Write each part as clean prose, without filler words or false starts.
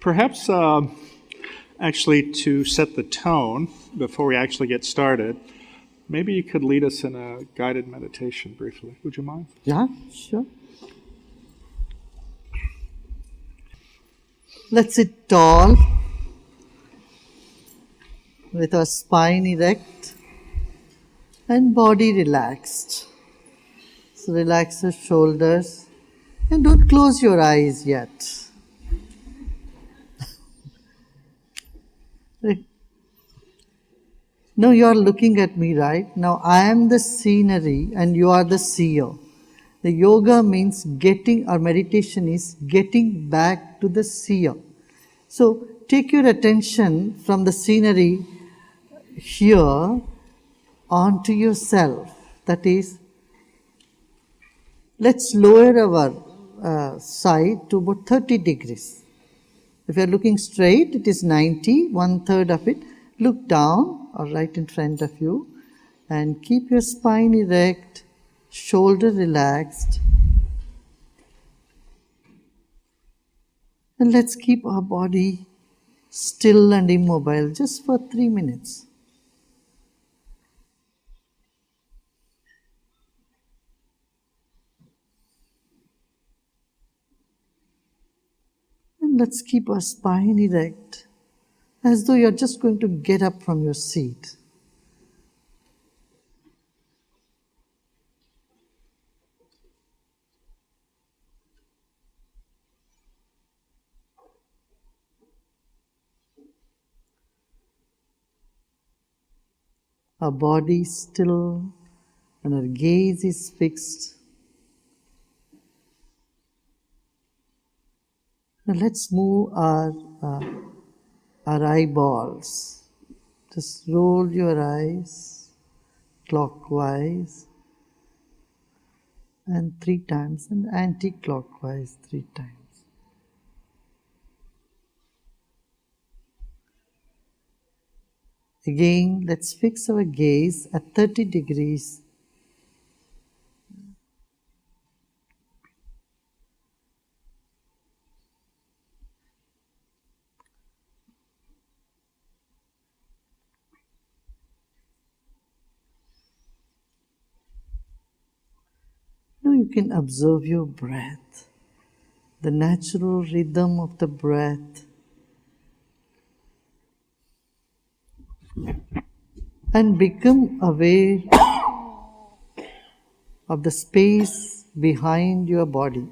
Perhaps actually to set the tone before we actually get started, maybe you could lead us in a guided meditation briefly. Would you mind? Yeah, sure. Let's sit tall with our spine erect and body relaxed. So relax your shoulders and don't close your eyes yet. Now you are looking at me, right? Now I am the scenery and you are the seer. The yoga means getting, or meditation is getting back to the seer. So take your attention from the scenery here onto yourself. That is, let's lower our side to about 30 degrees. If you are looking straight, it is 90, 1/3 of it. Look down or right in front of you and keep your spine erect, shoulder relaxed. And let's keep our body still and immobile just for 3 minutes. And let's keep our spine erect, as though you're just going to get up from your seat. Our body is still and our gaze is fixed. Now let's move our eyeballs. Just roll your eyes clockwise and 3 times, and anti-clockwise 3 times. Again, let's fix our gaze at 30 degrees. Now you can observe your breath, the natural rhythm of the breath, and become aware of the space behind your body.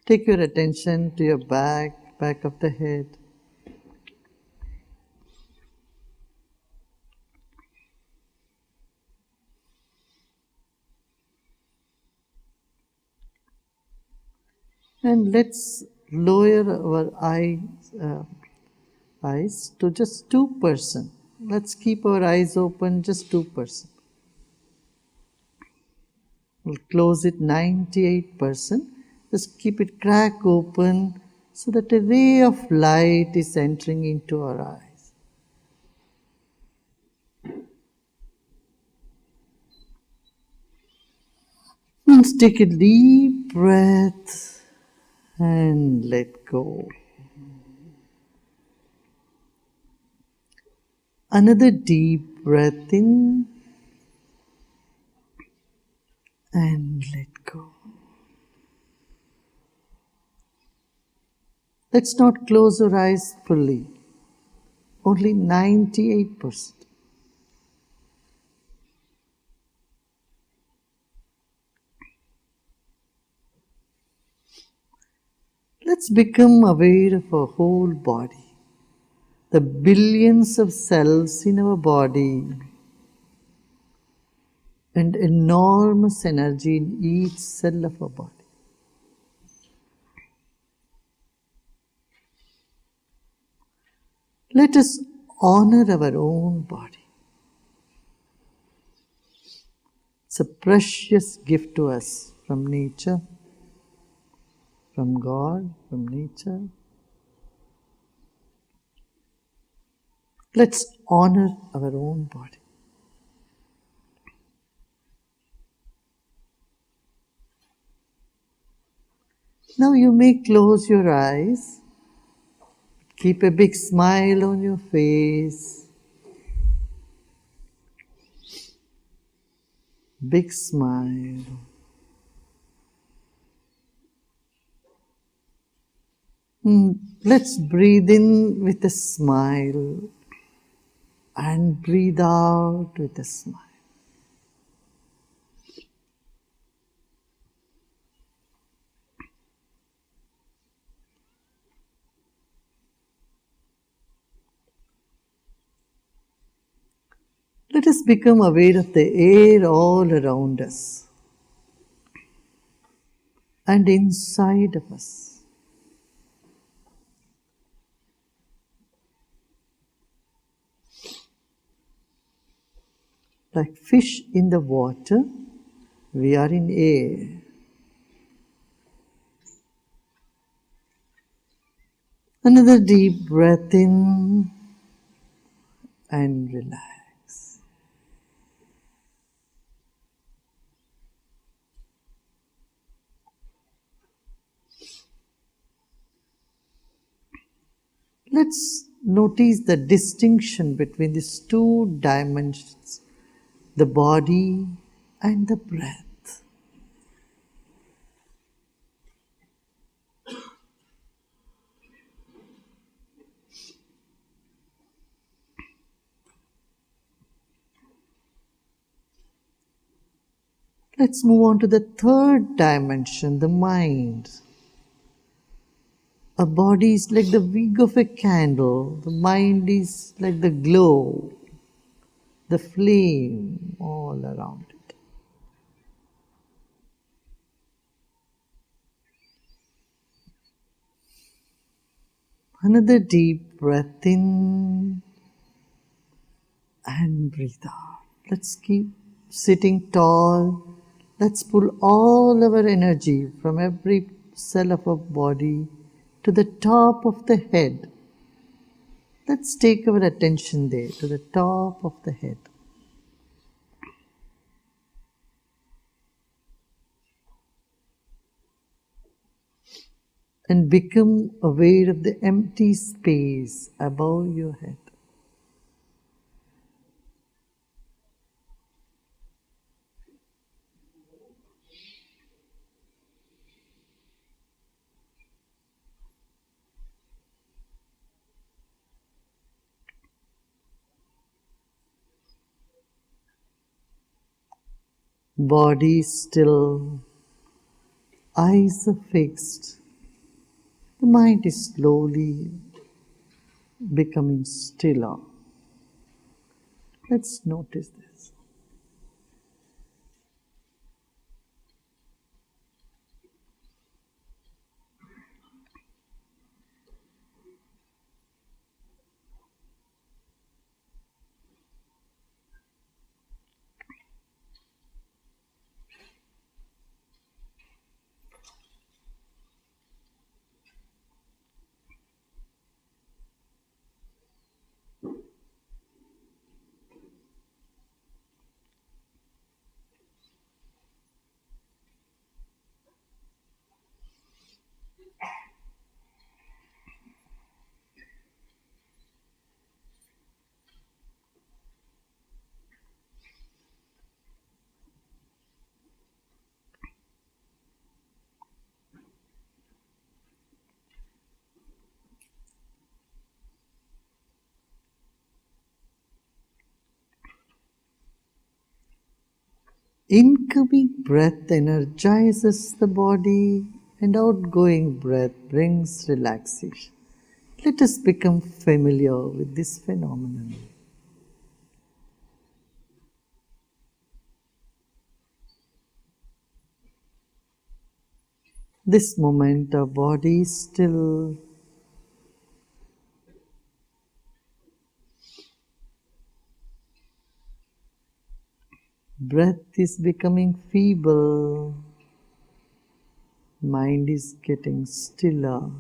Take your attention to your back of the head. And let's lower our eyes to just 2%. Let's keep our eyes open, just 2%. We'll close it 98%. Just keep it crack open so that a ray of light is entering into our eyes. Let's take a deep breath and let go. Another deep breath in and let go. Let's not close our eyes fully, only 98%. Let's become aware of our whole body, the billions of cells in our body, and enormous energy in each cell of our body. Let us honor our own body. It's a precious gift to us from nature, from God, from nature. Let's honor our own body. Now you may close your eyes, keep a big smile on your face, big smile. Let's breathe in with a smile and breathe out with a smile. Let us become aware of the air all around us and inside of us. Like fish in the water, we are in air. Another deep breath in and relax. Let's notice the distinction between these two dimensions, the body and the breath. Let's move on to the third dimension, the mind. A body is like the wick of a candle, the mind is like the glow, the flame all around it. Another deep breath in and breathe out. Let's keep sitting tall. Let's pull all our energy from every cell of our body to the top of the head. Let's take our attention there to the top of the head. And become aware of the empty space above your head. Body still, eyes are fixed. The mind is slowly becoming stiller. Let's notice this. Incoming breath energizes the body, and outgoing breath brings relaxation. Let us become familiar with this phenomenon. This moment, our body is still. Breath is becoming feeble. Mind is getting stiller.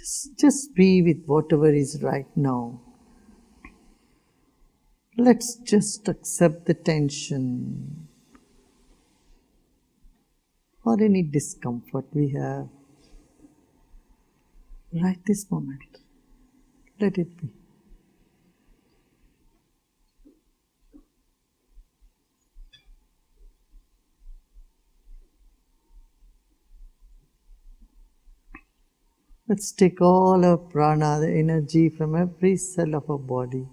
Just be with whatever is right now. Let's just accept the tension or any discomfort we have right this moment. Let it be. Let's take all our prana, the energy from every cell of our body,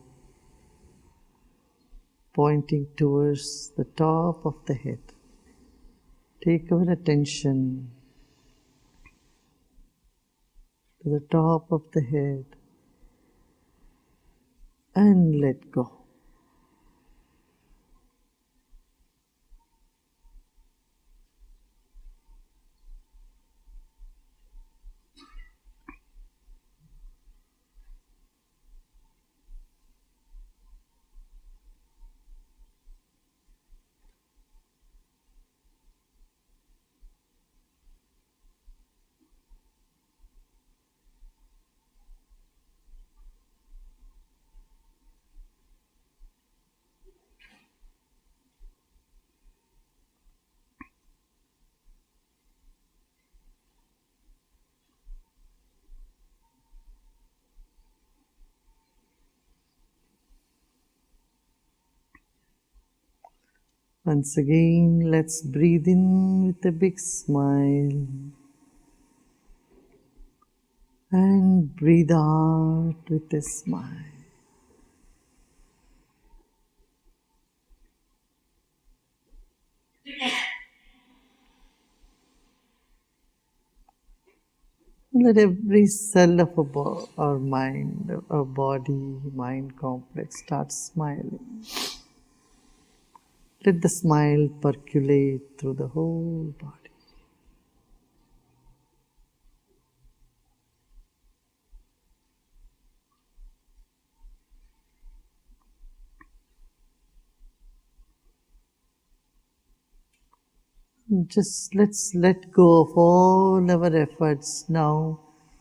pointing towards the top of the head. Take our attention to the top of the head and let go. Once again, let's breathe in with a big smile and breathe out with a smile. Let every cell of our mind, our body, mind complex start smiling. Let the smile percolate through the whole body. Just let's let go of all our efforts now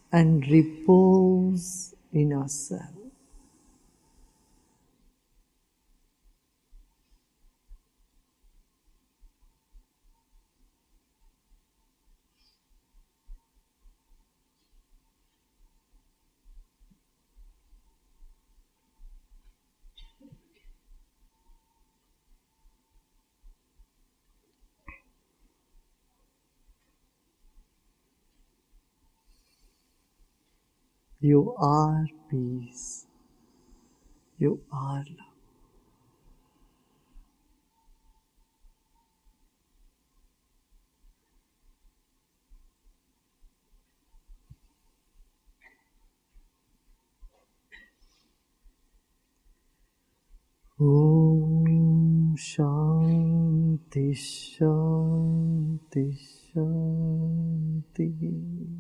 and repose in ourselves. You are peace. You are love. Om Shanti Shanti Shanti.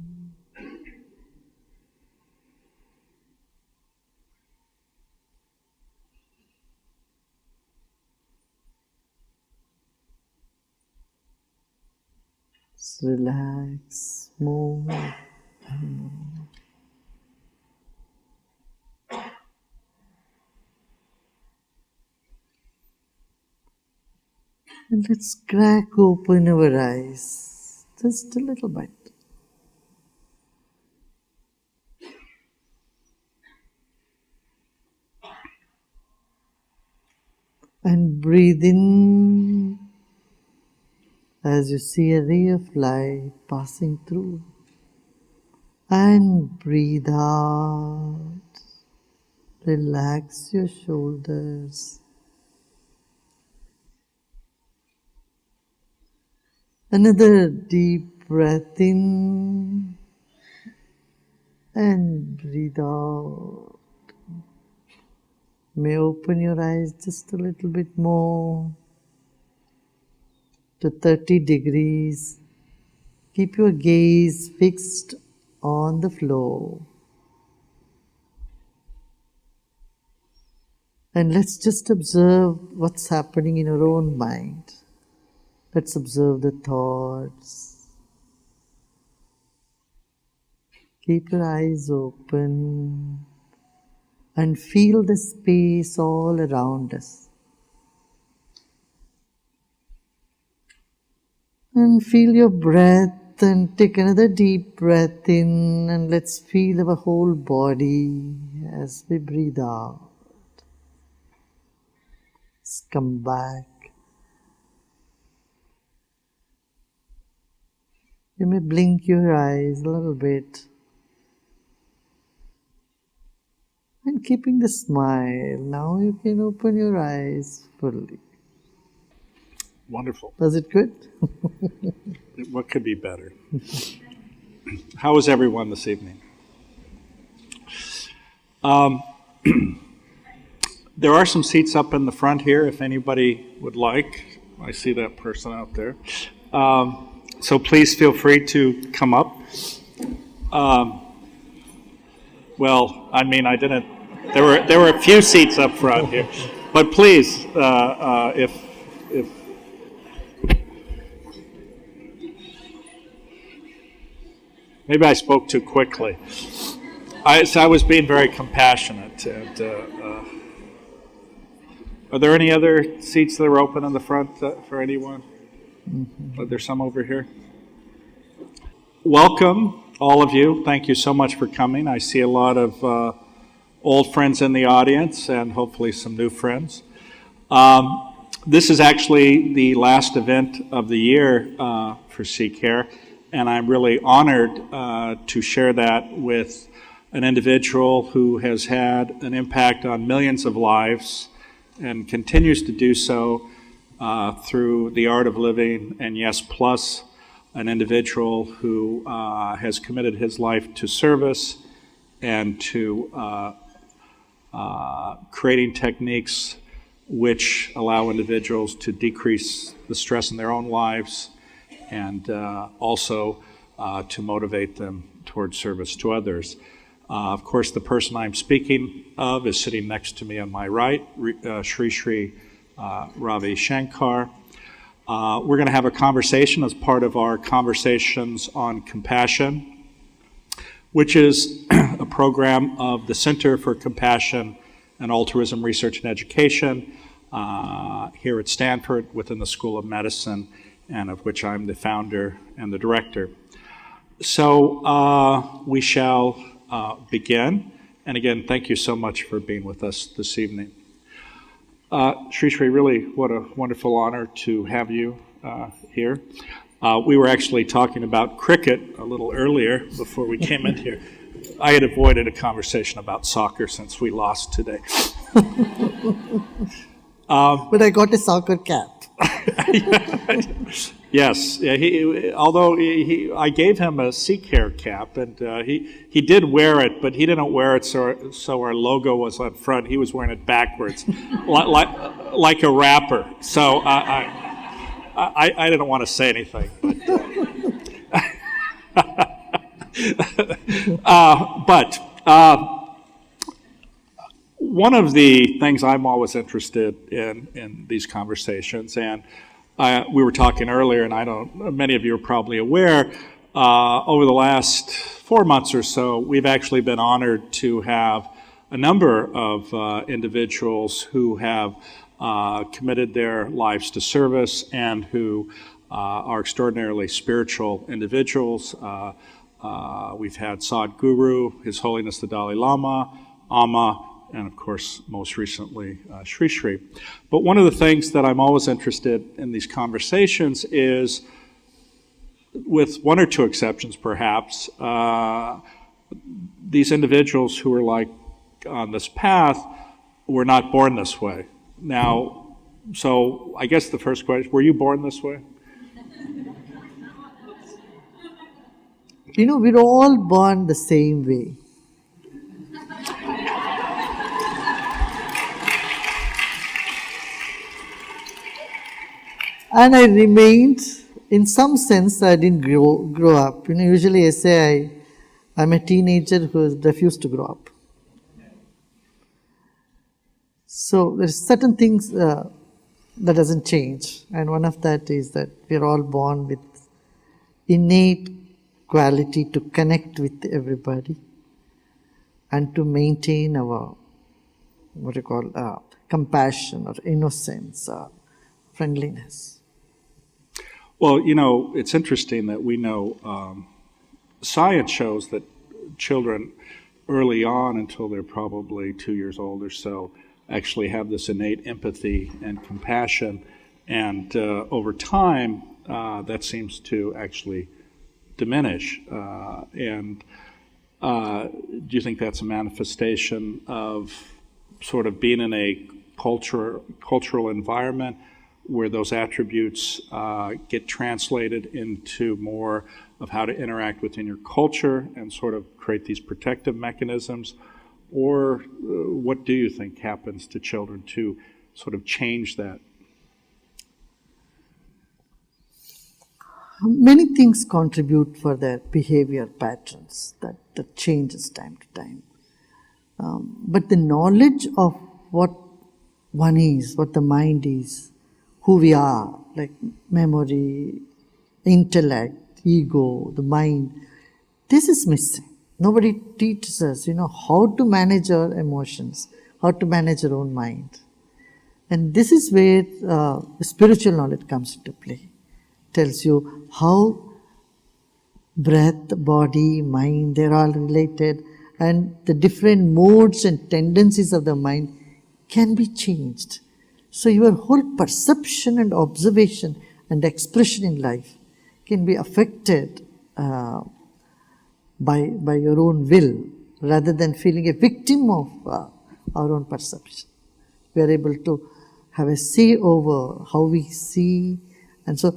Just relax more and more. And let's crack open our eyes just a little bit. And breathe in as you see a ray of light passing through. And breathe out. Relax your shoulders. Another deep breath in and breathe out. May open your eyes just a little bit more to 30 degrees. Keep your gaze fixed on the floor. And let's just observe what's happening in our own mind. Let's observe the thoughts. Keep your eyes open and feel the space all around us. And feel your breath and take another deep breath in, and let's feel our whole body as we breathe out. Let's come back. You may blink your eyes a little bit. And keeping the smile, now you can open your eyes fully. Wonderful. Was it good? What could be better? How is everyone this evening? There are some seats up in the front here if anybody would like. I see that person out there. So please feel free to come up. Well, I mean, I didn't. There were a few seats up front here, but please, if maybe I spoke too quickly. I was being very compassionate. And, are there any other seats that are open in the front for anyone? Mm-hmm. Are there some over here? Welcome, all of you. Thank you so much for coming. I see a lot of old friends in the audience and hopefully some new friends. This is actually the last event of the year for CCARE, and I'm really honored to share that with an individual who has had an impact on millions of lives and continues to do so through the art of living, and yes, plus an individual who has committed his life to service and to creating techniques which allow individuals to decrease the stress in their own lives and also to motivate them towards service to others. Of course, the person I'm speaking of is sitting next to me on my right, Sri Ravi Shankar. We're going to have a conversation as part of our Conversations on Compassion, which is a program of the Center for Compassion and Altruism Research and Education here at Stanford within the School of Medicine, and of which I'm the founder and the director. So we shall begin. And again, thank you so much for being with us this evening. Sri, really, what a wonderful honor to have you here. We were actually talking about cricket a little earlier before we came in here. I had avoided a conversation about soccer since we lost today. But I got a soccer cap. Yes, yeah, I gave him a CCARE cap, and he did wear it, but he didn't wear it so our logo was up front. He was wearing it backwards, like a rapper. So I didn't want to say anything. But one of the things I'm always interested in these conversations, and we were talking earlier, and many of you are probably aware, over the last 4 months or so, we've actually been honored to have a number of individuals who have committed their lives to service and who are extraordinarily spiritual individuals. We've had Sadhguru, His Holiness the Dalai Lama, Amma, and of course, most recently, Sri. But one of the things that I'm always interested in these conversations is, with one or two exceptions perhaps, these individuals who are like on this path were not born this way. Now, so I guess the first question, were you born this way? You know, we're all born the same way. And I remained, in some sense, I didn't grow up. You know, usually I say I'm a teenager who refused to grow up. So there's certain things that doesn't change. And one of that is that we're all born with innate quality to connect with everybody and to maintain our, what you call, compassion or innocence or friendliness. Well, it's interesting that we know science shows that children early on, until they're probably 2 years old or so, actually have this innate empathy and compassion. And over time, that seems to actually diminish. And do you think that's a manifestation of sort of being in a cultural environment where those attributes get translated into more of how to interact within your culture and sort of create these protective mechanisms? Or what do you think happens to children to sort of change that? Many things contribute for their behavior patterns that changes time to time. But the knowledge of what one is, what the mind is, who we are, like memory, intellect, ego, the mind, this is missing. Nobody teaches us, how to manage our emotions, how to manage our own mind. And this is where spiritual knowledge comes into play. Tells you how breath, body, mind, they're all related, and the different modes and tendencies of the mind can be changed. So your whole perception and observation and expression in life can be affected by your own will, rather than feeling a victim of our own perception. We are able to have a say over how we see, and so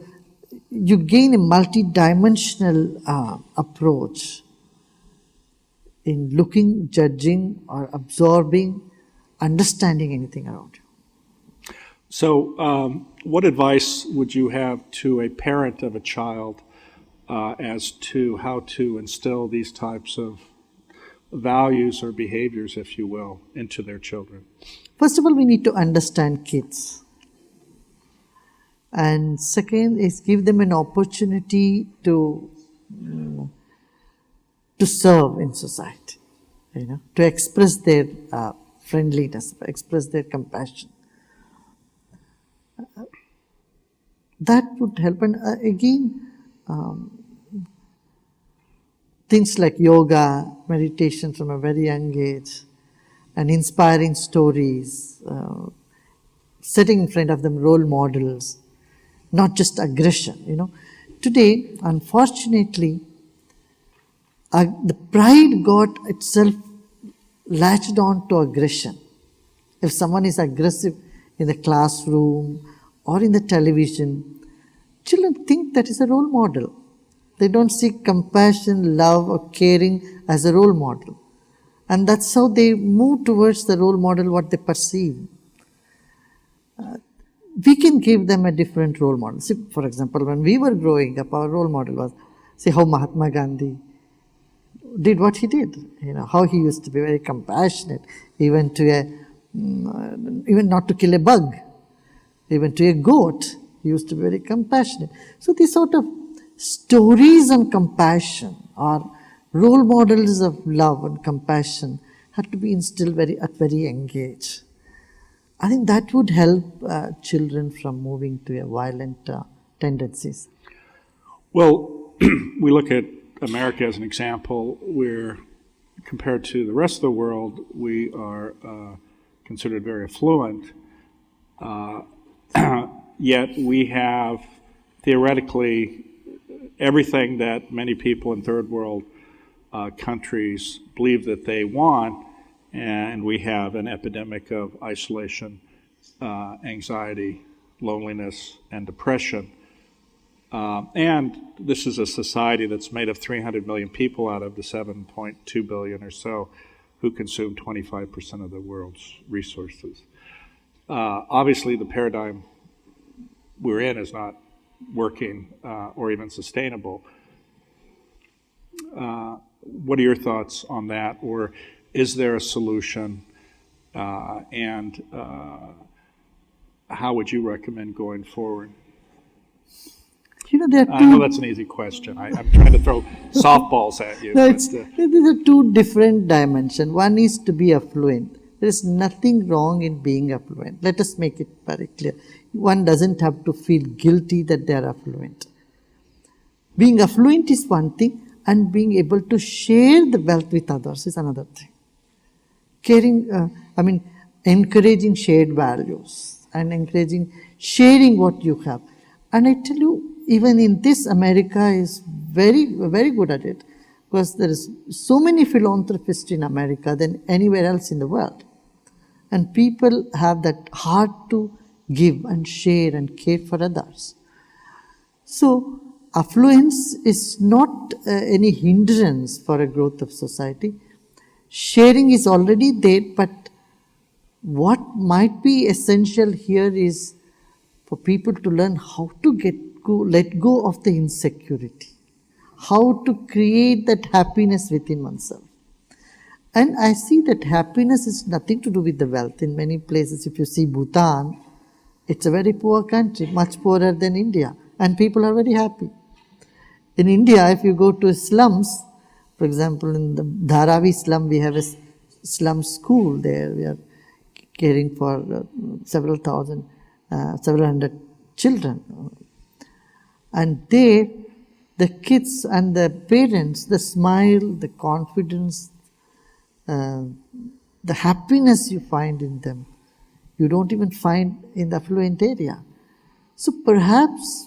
you gain a multi-dimensional approach in looking, judging, or absorbing, understanding anything around you. So, what advice would you have to a parent of a child as to how to instill these types of values or behaviors, if you will, into their children? First of all, we need to understand kids. And second is give them an opportunity to serve in society, to express their friendliness, express their compassion. That would help. And again, things like yoga, meditation from a very young age, and inspiring stories, setting in front of them role models, not just aggression. Today, unfortunately, the pride got itself latched on to aggression. If someone is aggressive in the classroom or in the television, children think that is a role model. They don't see compassion, love, or caring as a role model. And that's how they move towards the role model, what they perceive. We can give them a different role model. See, for example, when we were growing up, our role model was, see how Mahatma Gandhi did what he did. How he used to be very compassionate, even not to kill a bug, even to a goat. He used to be very compassionate. So these sort of stories on compassion or role models of love and compassion have to be instilled at very young age. I think that would help children from moving to a violent tendencies. Well, we look at America as an example where, compared to the rest of the world, we are considered very affluent. Yet we have theoretically everything that many people in third world countries believe that they want, and we have an epidemic of isolation, anxiety, loneliness, and depression. And this is a society that's made of 300 million people out of the 7.2 billion or so who consume 25% of the world's resources. Obviously, the paradigm we're in is not working or even sustainable. What are your thoughts on that? Or is there a solution? And how would you recommend going forward? There are I know two. that's an easy question. I'm trying to throw softballs at you. No, But, these are two different dimensions. One is to be affluent. There is nothing wrong in being affluent. Let us make it very clear. One doesn't have to feel guilty that they are affluent. Being affluent is one thing, and being able to share the wealth with others is another thing. Encouraging shared values and encouraging sharing what you have. And I tell you, even in this, America is very, very good at it, because there is so many philanthropists in America than anywhere else in the world. And people have that heart to give and share and care for others. So, affluence is not any hindrance for a growth of society. Sharing is already there, but what might be essential here is for people to learn how to let go of the insecurity, how to create that happiness within oneself. And I see that happiness is nothing to do with the wealth. In many places, if you see Bhutan, it's a very poor country, much poorer than India, and people are very happy. In India, if you go to slums, for example, in the Dharavi slum, we have a slum school there. We are caring for several hundred children. And there, the kids and the parents, the smile, the confidence, the happiness you find in them, you don't even find in the affluent area. So perhaps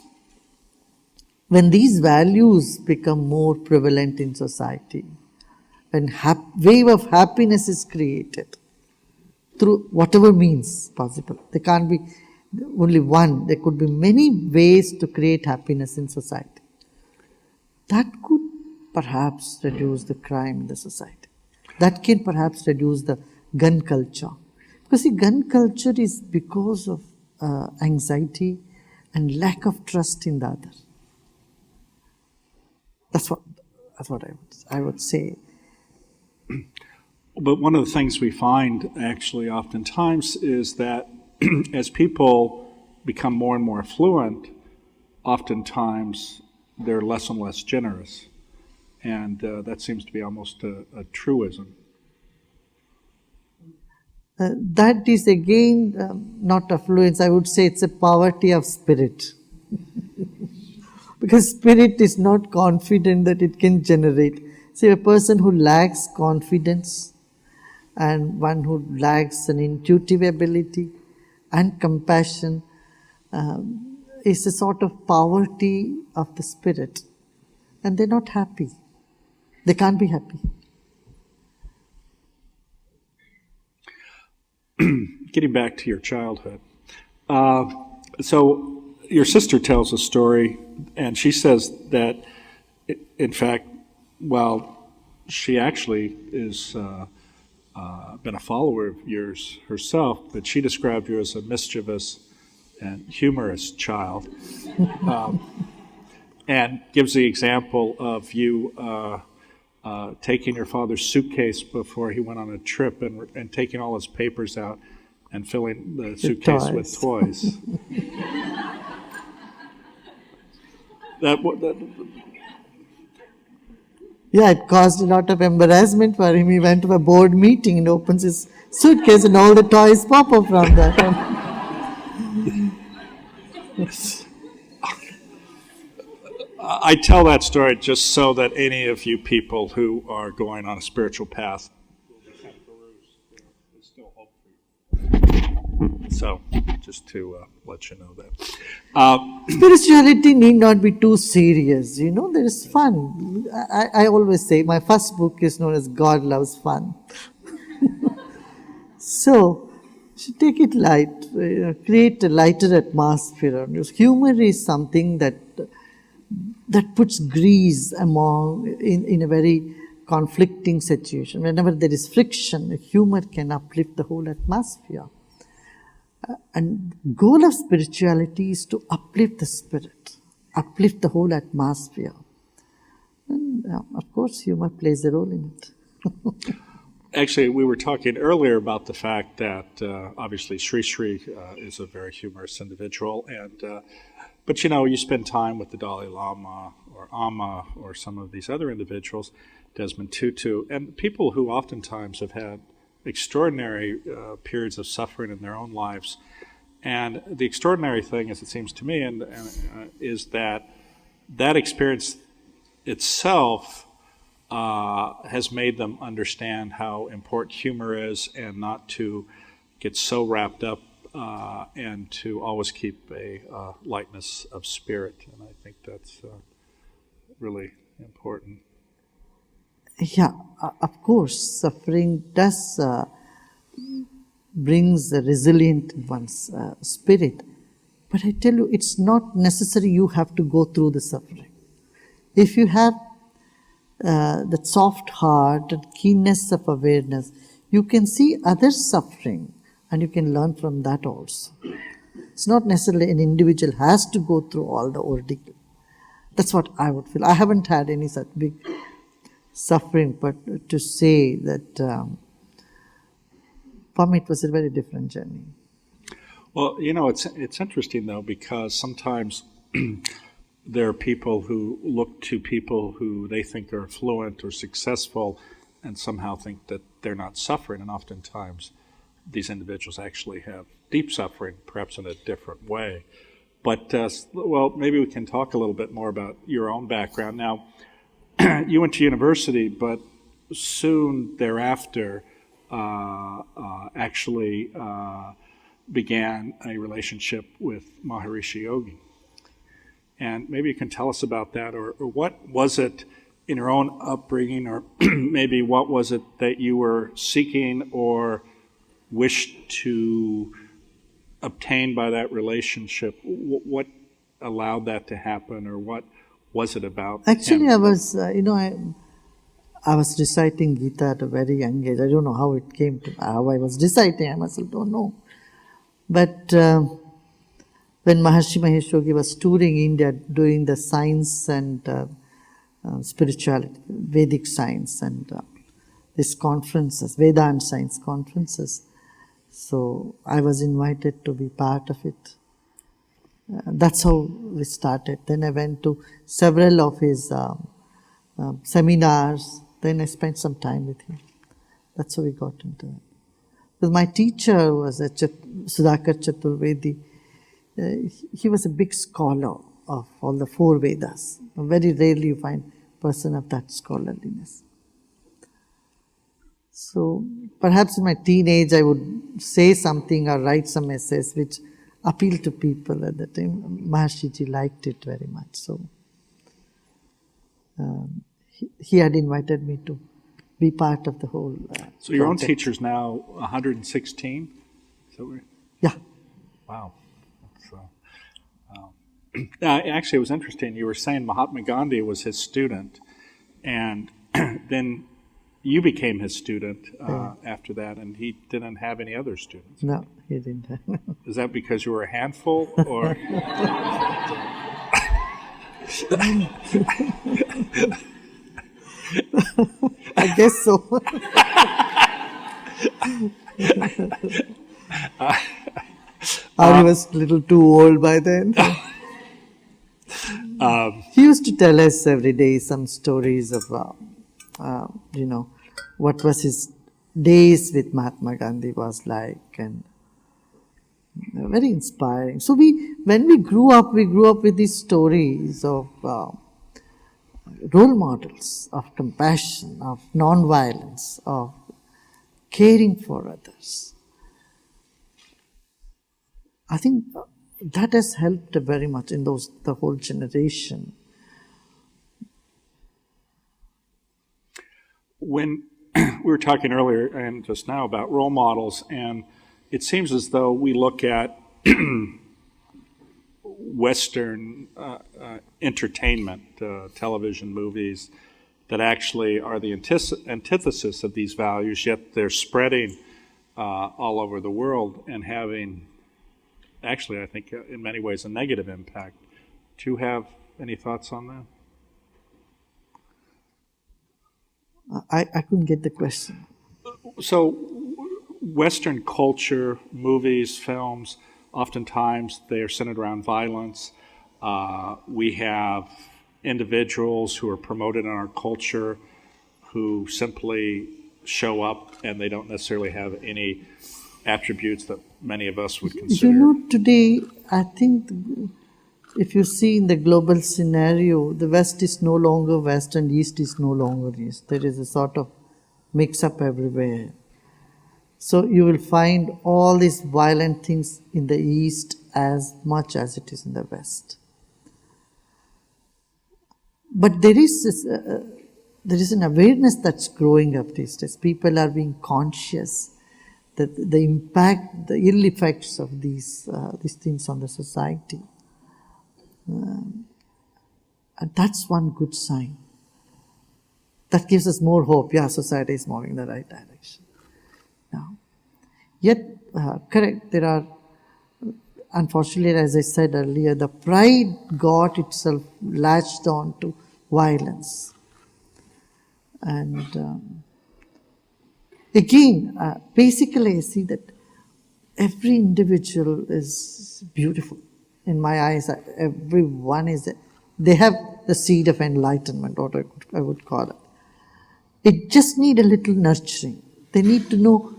when these values become more prevalent in society, when wave of happiness is created through whatever means possible, there can't be only one, there could be many ways to create happiness in society. That could perhaps reduce the crime in the society. That can perhaps reduce the gun culture. Because the gun culture is because of anxiety and lack of trust in the other. That's what I would say. but one of the things we find actually oftentimes is that as people become more and more affluent, oftentimes they're less and less generous. And that seems to be almost a truism. That is again not affluence. I would say it's a poverty of spirit. Because spirit is not confident that it can generate. See, a person who lacks confidence and one who lacks an intuitive ability and compassion is a sort of poverty of the spirit. And they're not happy. They can't be happy. Getting back to your childhood. So your sister tells a story, and she says that, in fact, while she actually is been a follower of yours herself, but she described you as a mischievous and humorous child, and gives the example of you taking your father's suitcase before he went on a trip and taking all his papers out and filling the suitcase with toys. Yeah, it caused a lot of embarrassment for him. He went to a board meeting and opens his suitcase and all the toys pop up from that. I tell that story just so that any of you people who are going on a spiritual path there's still hope for you. So, just to let you know that. Spirituality need not be too serious, there is fun. I always say, my first book is known as God Loves Fun. So, you should take it light, create a lighter atmosphere. Humor is something that puts grease in a very conflicting situation. Whenever there is friction, humor can uplift the whole atmosphere. And goal of spirituality is to uplift the spirit, uplift the whole atmosphere. And of course, humor plays a role in it. Actually, we were talking earlier about the fact that obviously Sri is a very humorous individual, and But you spend time with the Dalai Lama or Amma or some of these other individuals, Desmond Tutu, and people who oftentimes have had extraordinary periods of suffering in their own lives. And the extraordinary thing, as it seems to me, is that experience itself has made them understand how important humor is, and not to get so wrapped up, and to always keep a lightness of spirit. And I think that's really important. Yeah, of course, suffering does brings a resilient one's spirit. But I tell you, it's not necessary you have to go through the suffering. If you have that soft heart and keenness of awareness, you can see others suffering and you can learn from that also. It's not necessarily an individual has to go through all the ordeal. That's what I would feel. I haven't had any such big suffering, but to say that for me it was a very different journey. Well, it's interesting though, because sometimes there are people who look to people who they think are affluent or successful and somehow think that they're not suffering, and oftentimes these individuals actually have deep suffering, perhaps in a different way. But, well, maybe we can talk a little bit more about your own background. Now, you went to university, but soon thereafter actually began a relationship with Maharishi Yogi. And maybe you can tell us about that, or what was it in your own upbringing, or maybe what was it that you were seeking or wished to obtain by that relationship? What allowed that to happen, or what was it about? Actually, I was, I was reciting Gita at a very young age. I don't know how it came to, how I was reciting, I myself don't know. But when Maharishi Mahesh Yogi was touring India, doing the science and spirituality, Vedic science and these conferences, Veda and science conferences, so I was invited to be part of it. That's how we started. Then I went to several of his seminars. Then I spent some time with him. That's how we got into it. Because my teacher was Sudhakar Chaturvedi. He was a big scholar of all the 4 Vedas. Very rarely you find a person of that scholarliness. So perhaps in my teenage I would say something or write some essays which appealed to people at the time. Maharshiji liked it very much. So he had invited me to be part of the whole So your own project. teacher's now 116? Is that right? Yeah. Wow. Actually, it was interesting. You were saying Mahatma Gandhi was his student, and then you became his student after that, and he didn't have any other students. No, he didn't have. Is that because you were a handful, or? I guess so. Or he was a little too old by then. He used to tell us every day some stories of, what was his days with Mahatma Gandhi was like, and very inspiring. So when we grew up with these stories of role models of compassion, of non-violence, of caring for others. I think that has helped very much in the whole generation. When we were talking earlier and just now about role models, and it seems as though we look at Western entertainment, television, movies, that actually are the antithesis of these values, yet they're spreading all over the world and having, actually, I think, in many ways, a negative impact. Do you have any thoughts on that? I couldn't get the question. So, Western culture, movies, films, oftentimes they are centered around violence. We have individuals who are promoted in our culture who simply show up and they don't necessarily have any attributes that many of us would consider. You know, today, I think if you see in the global scenario, the West is no longer West and East is no longer East. There is a sort of mix-up everywhere. So you will find all these violent things in the East as much as it is in the West. But there is an awareness that's growing up these days. People are being conscious that the impact, the ill effects of these things on the society. And that's one good sign. That gives us more hope. Yeah, society is moving in the right direction. Now, yet, correct, there are, unfortunately, as I said earlier, the pride got itself latched on to violence. And again, basically I see that every individual is beautiful. In my eyes, everyone they have the seed of enlightenment, what I would call it. It just needs a little nurturing. They need to know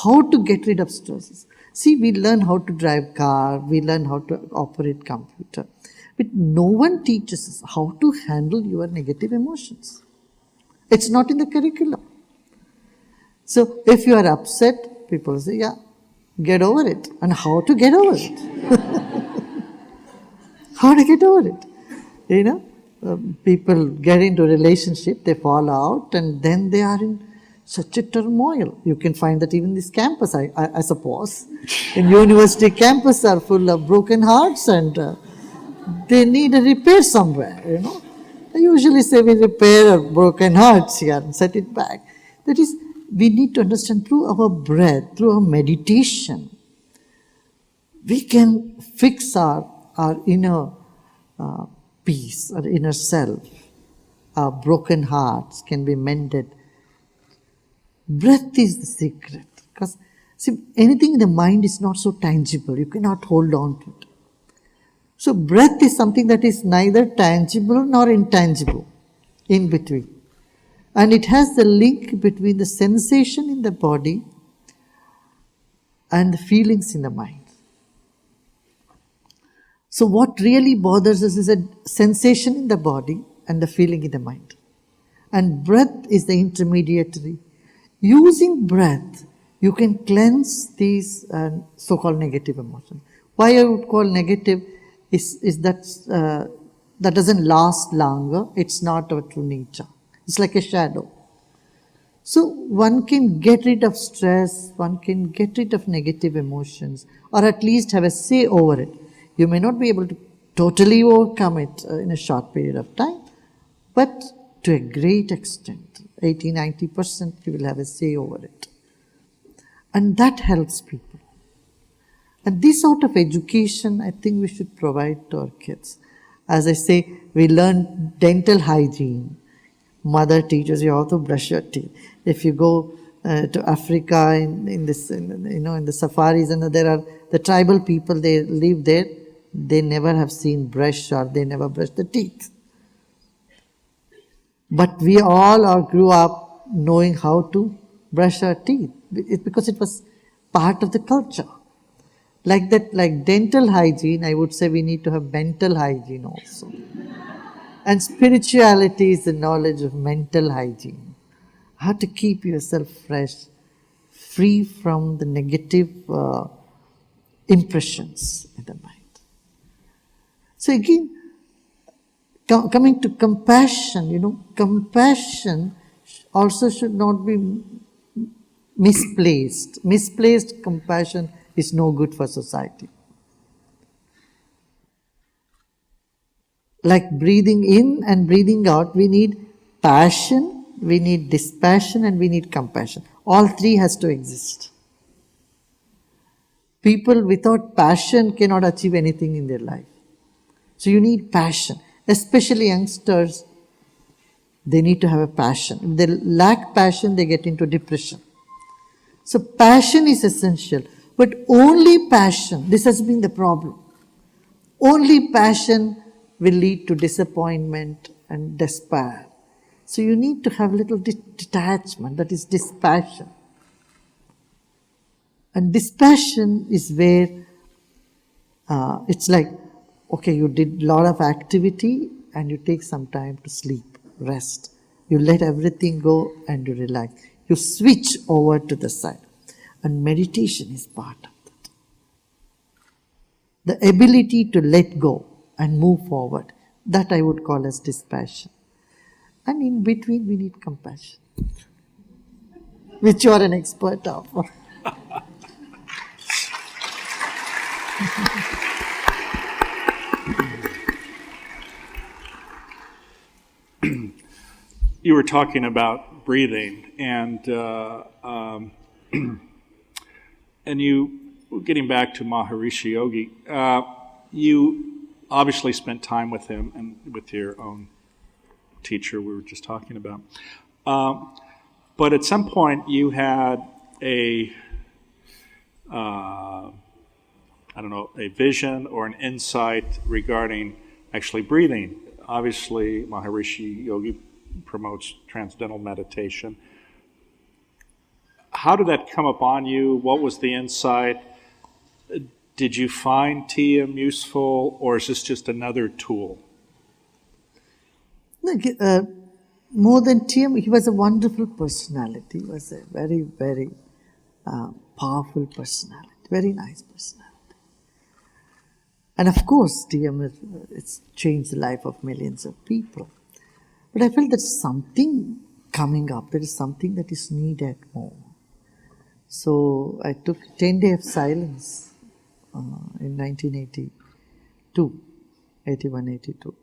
how to get rid of stresses. See, we learn how to drive car, we learn how to operate computer, but no one teaches us how to handle your negative emotions. It's not in the curriculum. So if you are upset, people say, yeah, get over it. And how to get over it? How to get over it? You know, people get into a relationship, they fall out, and then they are in such a turmoil. You can find that even this campus, I suppose. In university campus are full of broken hearts and they need a repair somewhere, you know. I usually say we repair our broken hearts here and set it back. That is, we need to understand through our breath, through our meditation, we can fix our inner peace, our inner self. Our broken hearts can be mended. Breath is the secret. Because, see, anything in the mind is not so tangible. You cannot hold on to it. So breath is something that is neither tangible nor intangible, in between. And it has the link between the sensation in the body and the feelings in the mind. So what really bothers us is a sensation in the body and the feeling in the mind. And breath is the intermediary. Using breath, you can cleanse these so-called negative emotions. Why I would call negative is that that doesn't last longer. It's not our true nature. It's like a shadow. So one can get rid of stress, one can get rid of negative emotions, or at least have a say over it. You may not be able to totally overcome it in a short period of time, but to a great extent, 80-90%, you will have a say over it. And that helps people. And this sort of education, I think we should provide to our kids. As I say, we learn dental hygiene. Mother teaches you how to brush your teeth. If you go to Africa in the safaris, and there are the tribal people, they live there, they never have seen brush or they never brush the teeth. But we all grew up knowing how to brush our teeth because it was part of the culture. Like dental hygiene, I would say we need to have mental hygiene also. And spirituality is the knowledge of mental hygiene. How to keep yourself fresh, free from the negative impressions in the mind. So again, coming to compassion, compassion also should not be misplaced. Misplaced compassion is no good for society. Like breathing in and breathing out, we need passion, we need dispassion, and we need compassion. All three has to exist. People without passion cannot achieve anything in their life. So you need passion. Especially youngsters, they need to have a passion. If they lack passion, they get into depression. So passion is essential. But only passion, this has been the problem. Only passion will lead to disappointment and despair. So you need to have little detachment, that is dispassion. And dispassion is where it's like, okay, you did a lot of activity and you take some time to sleep, rest. You let everything go and you relax. You switch over to the side. And meditation is part of that. The ability to let go and move forward, that I would call as dispassion. And in between, we need compassion, which you are an expert of. You were talking about breathing, and and you, getting back to Maharishi Yogi, you obviously spent time with him and with your own teacher we were just talking about. But at some point you had a vision or an insight regarding actually breathing. Obviously, Maharishi Yogi promotes transcendental meditation. How did that come upon you? What was the insight? Did you find TM useful, or is this just another tool? More than TM, he was a wonderful personality. He was a very, very powerful personality, very nice personality. And of course, TM it's changed the life of millions of people. But I felt there's something coming up. There is something that is needed more. So I took 10 days of silence in 1982, 81, 82.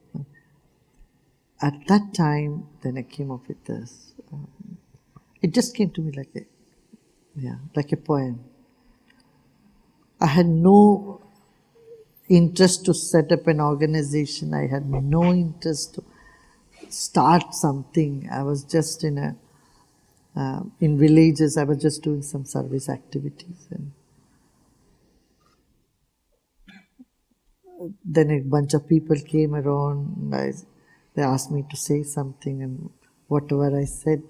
At that time, then I came up with this. It just came to me like a poem. I had no interest to set up an organization. I had no interest to start something. I was just in villages. I was just doing some service activities, and then a bunch of people came around. They asked me to say something, and whatever I said,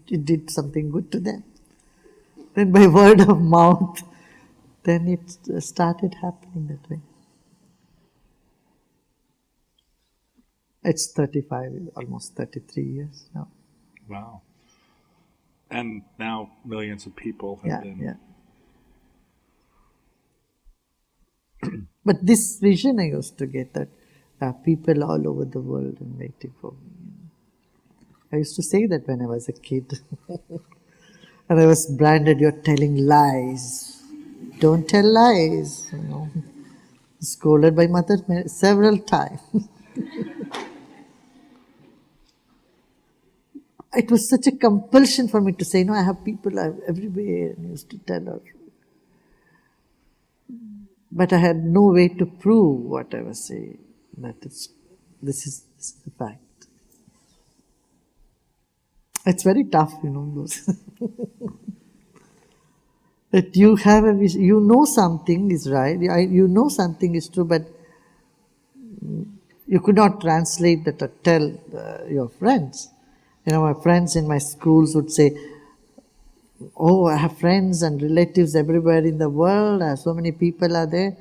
it did something good to them. Then by word of mouth, then it started happening that way. It's 35, almost 33 years now. Wow. And now millions of people have been... Yeah. But this vision I used to get, that people all over the world are waiting for me. I used to say that when I was a kid. And I was branded, you're telling lies. Don't tell lies. Scolded by mother several times. It was such a compulsion for me to say, no, I have people everywhere, and I used to tell her. But I had no way to prove what I was saying, that this is the fact. It's very tough, those. That you have a vision, you know something is right, you know something is true, but you could not translate that or tell your friends. My friends in my schools would say, oh, I have friends and relatives everywhere in the world, so many people are there.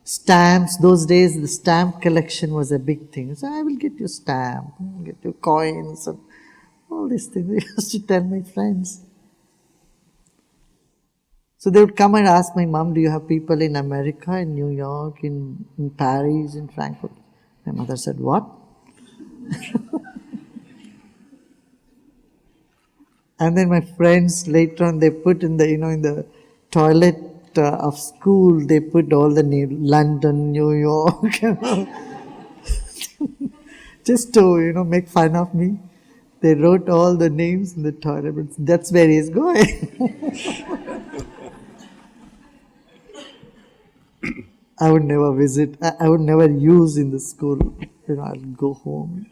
Stamps, those days the stamp collection was a big thing. So I will get you stamp, get you coins, and all these things. I used to tell my friends. So they would come and ask my mom, do you have people in America, in New York, in Paris, in Frankfurt? My mother said, what? And then my friends later on, they put in the, in the toilet of school, they put all the names, London, New York, just to, make fun of me. They wrote all the names in the toilet, but that's where he's going. I would never visit, I would never use in the school, I'll go home.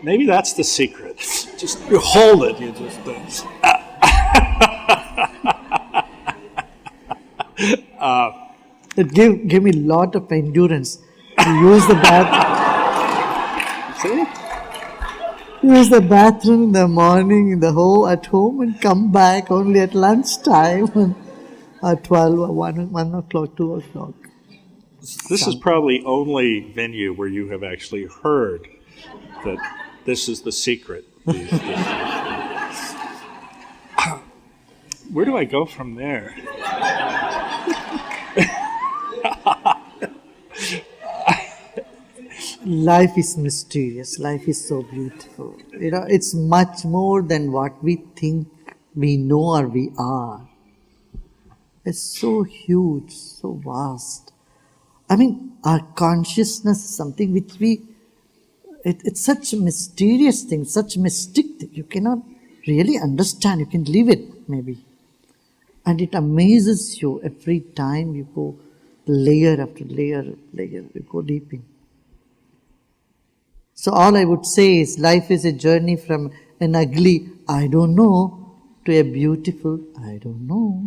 Maybe that's the secret. Just you hold it. You just It gave me a lot of endurance to use the use the bathroom in the morning, at home, and come back only at lunchtime, at 12 or 1 o'clock, 2 o'clock. This is probably only venue where you have actually heard that this is the secret. Where do I go from there? Life is mysterious. Life is so beautiful. It's much more than what we think we know or we are. It's so huge, so vast. I mean, our consciousness is something which it's such a mysterious thing, such mystic that you cannot really understand. You can live it, maybe. And it amazes you every time you go layer after layer after layer, you go deep in. So all I would say is life is a journey from an ugly, I don't know, to a beautiful, I don't know.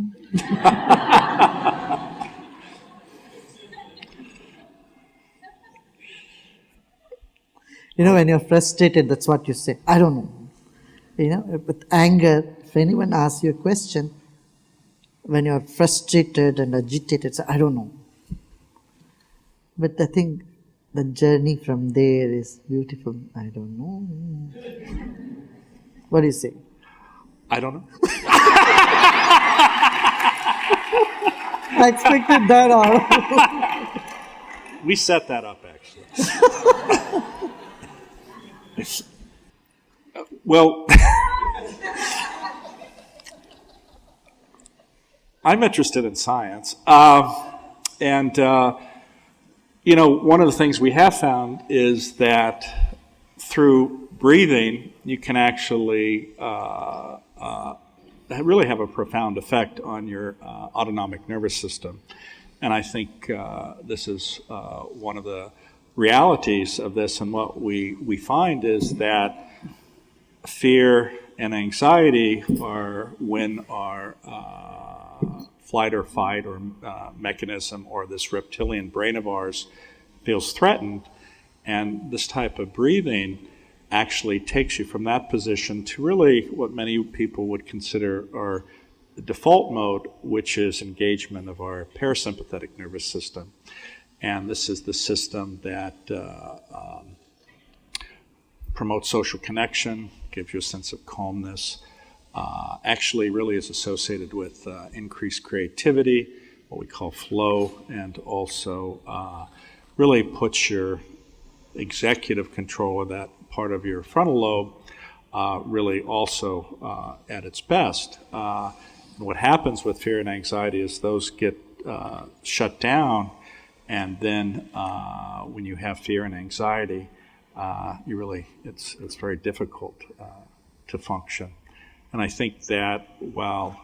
When you're frustrated, that's what you say, I don't know. With anger, if anyone asks you a question, when you're frustrated and agitated, say, I don't know. But I think the journey from there is beautiful. I don't know. What do you say? I don't know. I expected that all. We set that up, actually. Well, I'm interested in science. And one of the things we have found is that through breathing, you can actually really have a profound effect on your autonomic nervous system. And I think this is one of the realities of this. And what we find is that fear and anxiety are when our flight or fight or mechanism or this reptilian brain of ours feels threatened. And this type of breathing actually takes you from that position to really what many people would consider our default mode, which is engagement of our parasympathetic nervous system. And this is the system that promotes social connection, gives you a sense of calmness, actually really is associated with increased creativity, what we call flow, and also really puts your executive control of that part of your frontal lobe really also at its best. What happens with fear and anxiety is those get shut down, and then when you have fear and anxiety, it's very difficult to function. And I think that while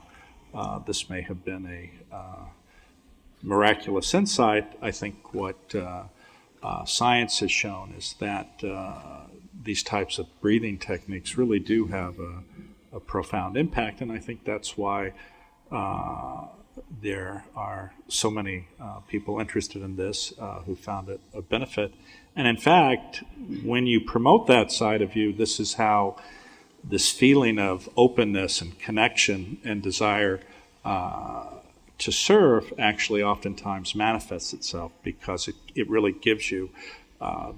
this may have been a miraculous insight, I think what science has shown is that these types of breathing techniques really do have a profound impact, and I think that's why there are so many people interested in this who found it a benefit. And in fact, when you promote that side of you, this is how this feeling of openness and connection and desire to serve actually oftentimes manifests itself, because it really gives you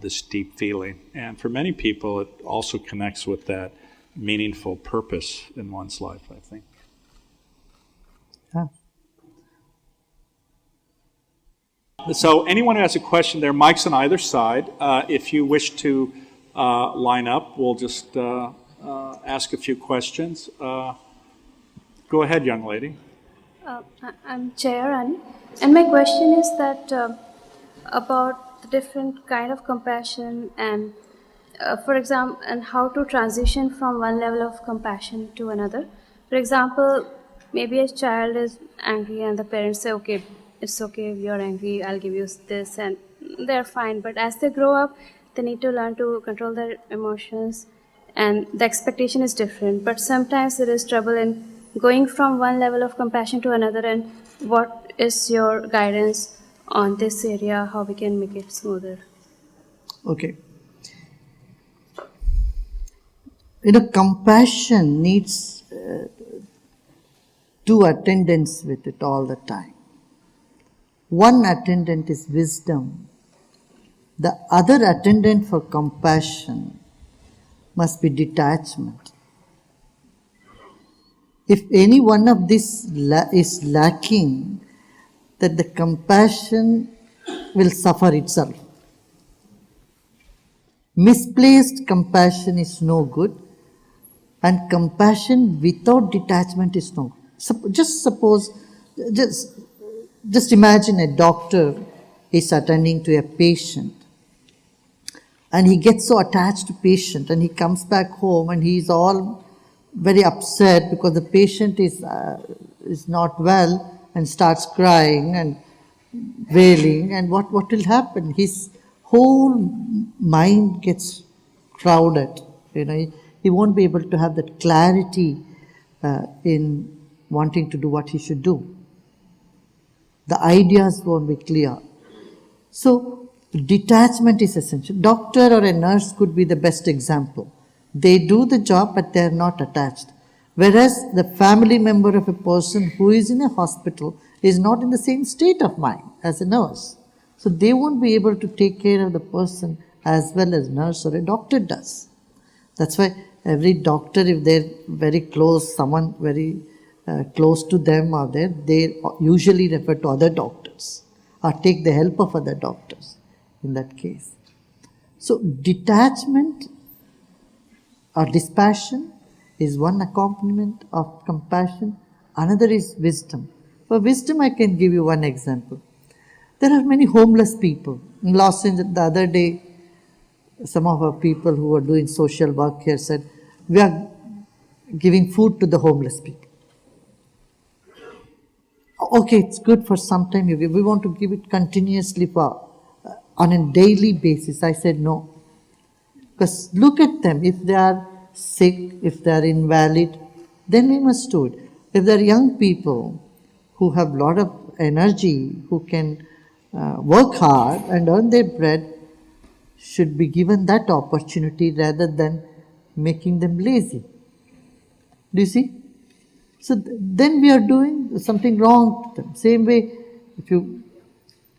this deep feeling. And for many people, it also connects with that meaningful purpose in one's life, I think. Yeah. So anyone who has a question, there are mics on either side. If you wish to line up, we'll just ask a few questions. Go ahead, young lady. I'm Chairani, and my question is that about the different kind of compassion and, for example, and how to transition from one level of compassion to another. For example, maybe a child is angry and the parents say, okay, it's okay if you're angry, I'll give you this, and they're fine. But as they grow up, they need to learn to control their emotions, and the expectation is different. But sometimes there is trouble in going from one level of compassion to another, and what is your guidance on this area, how we can make it smoother? Okay. Compassion needs two attendants with it all the time. One attendant is wisdom. The other attendant for compassion must be detachment. If any one of these is lacking, that the compassion will suffer itself. Misplaced compassion is no good, and compassion without detachment is no good. Just imagine a doctor is attending to a patient, and he gets so attached to patient, and he comes back home and he is all very upset because the patient is not well and starts crying and wailing, and what will happen? His whole mind gets crowded. He won't be able to have that clarity in wanting to do what he should do. The ideas won't be clear. So detachment is essential. Doctor or a nurse could be the best example. They do the job, but they are not attached. Whereas the family member of a person who is in a hospital is not in the same state of mind as a nurse. So they won't be able to take care of the person as well as nurse or a doctor does. That's why every doctor, if they're very close, someone very close to them are there, they usually refer to other doctors or take the help of other doctors in that case. So detachment or dispassion is one accompaniment of compassion. Another is wisdom. For wisdom, I can give you one example. There are many homeless people. In Los Angeles, the other day, some of our people who are doing social work here said, we are giving food to the homeless people. Okay, it's good for some time. We want to give it continuously on a daily basis. I said no. Because look at them. If they are sick, if they are invalid, then we must do it. If they are young people who have a lot of energy, who can work hard and earn their bread, should be given that opportunity rather than making them lazy. Do you see? So then we are doing something wrong to them. Same way, in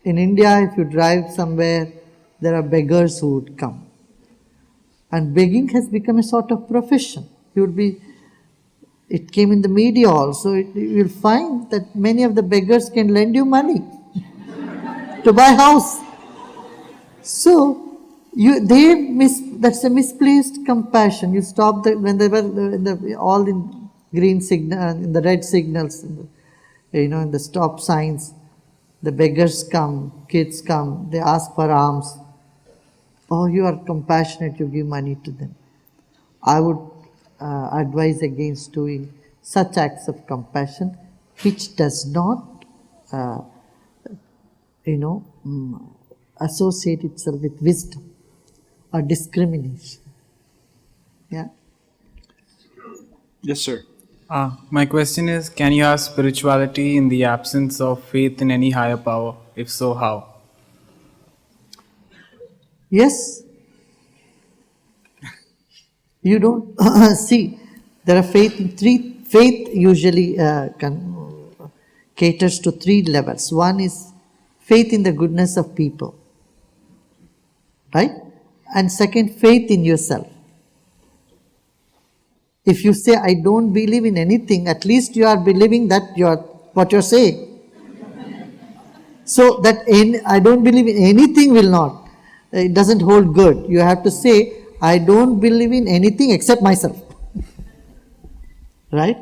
India, if you drive somewhere, there are beggars who would come. And begging has become a sort of profession. It came in the media also. You'll find that many of the beggars can lend you money to buy a house. So that's a misplaced compassion. You stop when they were all in green signal, in the red signals, in the stop signs. The beggars come, kids come, they ask for alms. Oh, you are compassionate, you give money to them. I would advise against doing such acts of compassion which does not, associate itself with wisdom or discrimination. Yeah. Yes, sir. My question is, can you have spirituality in the absence of faith in any higher power? If so, how? Yes. You don't see, there are faith usually caters to three levels. One is faith in the goodness of people, right? And second, faith in yourself. If you say, I don't believe in anything, at least you are believing that what you're saying. So that I don't believe in anything will not. It doesn't hold good. You have to say, I don't believe in anything except myself. Right?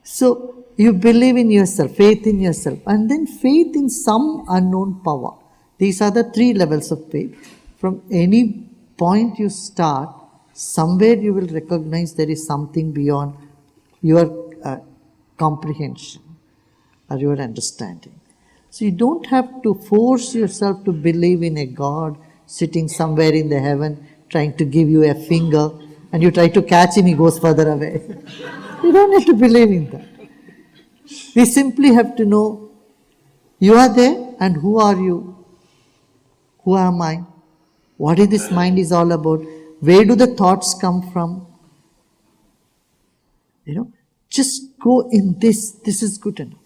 So you believe in yourself, faith in yourself, and then faith in some unknown power. These are the three levels of faith. From any point you start, somewhere you will recognize there is something beyond your comprehension or your understanding. So you don't have to force yourself to believe in a God sitting somewhere in the heaven trying to give you a finger, and you try to catch him, he goes further away. You don't have to believe in that. We simply have to know You are there, and who are you? Who am I? What is this mind is all about? Where do the thoughts come from? Just go in this. This is good enough.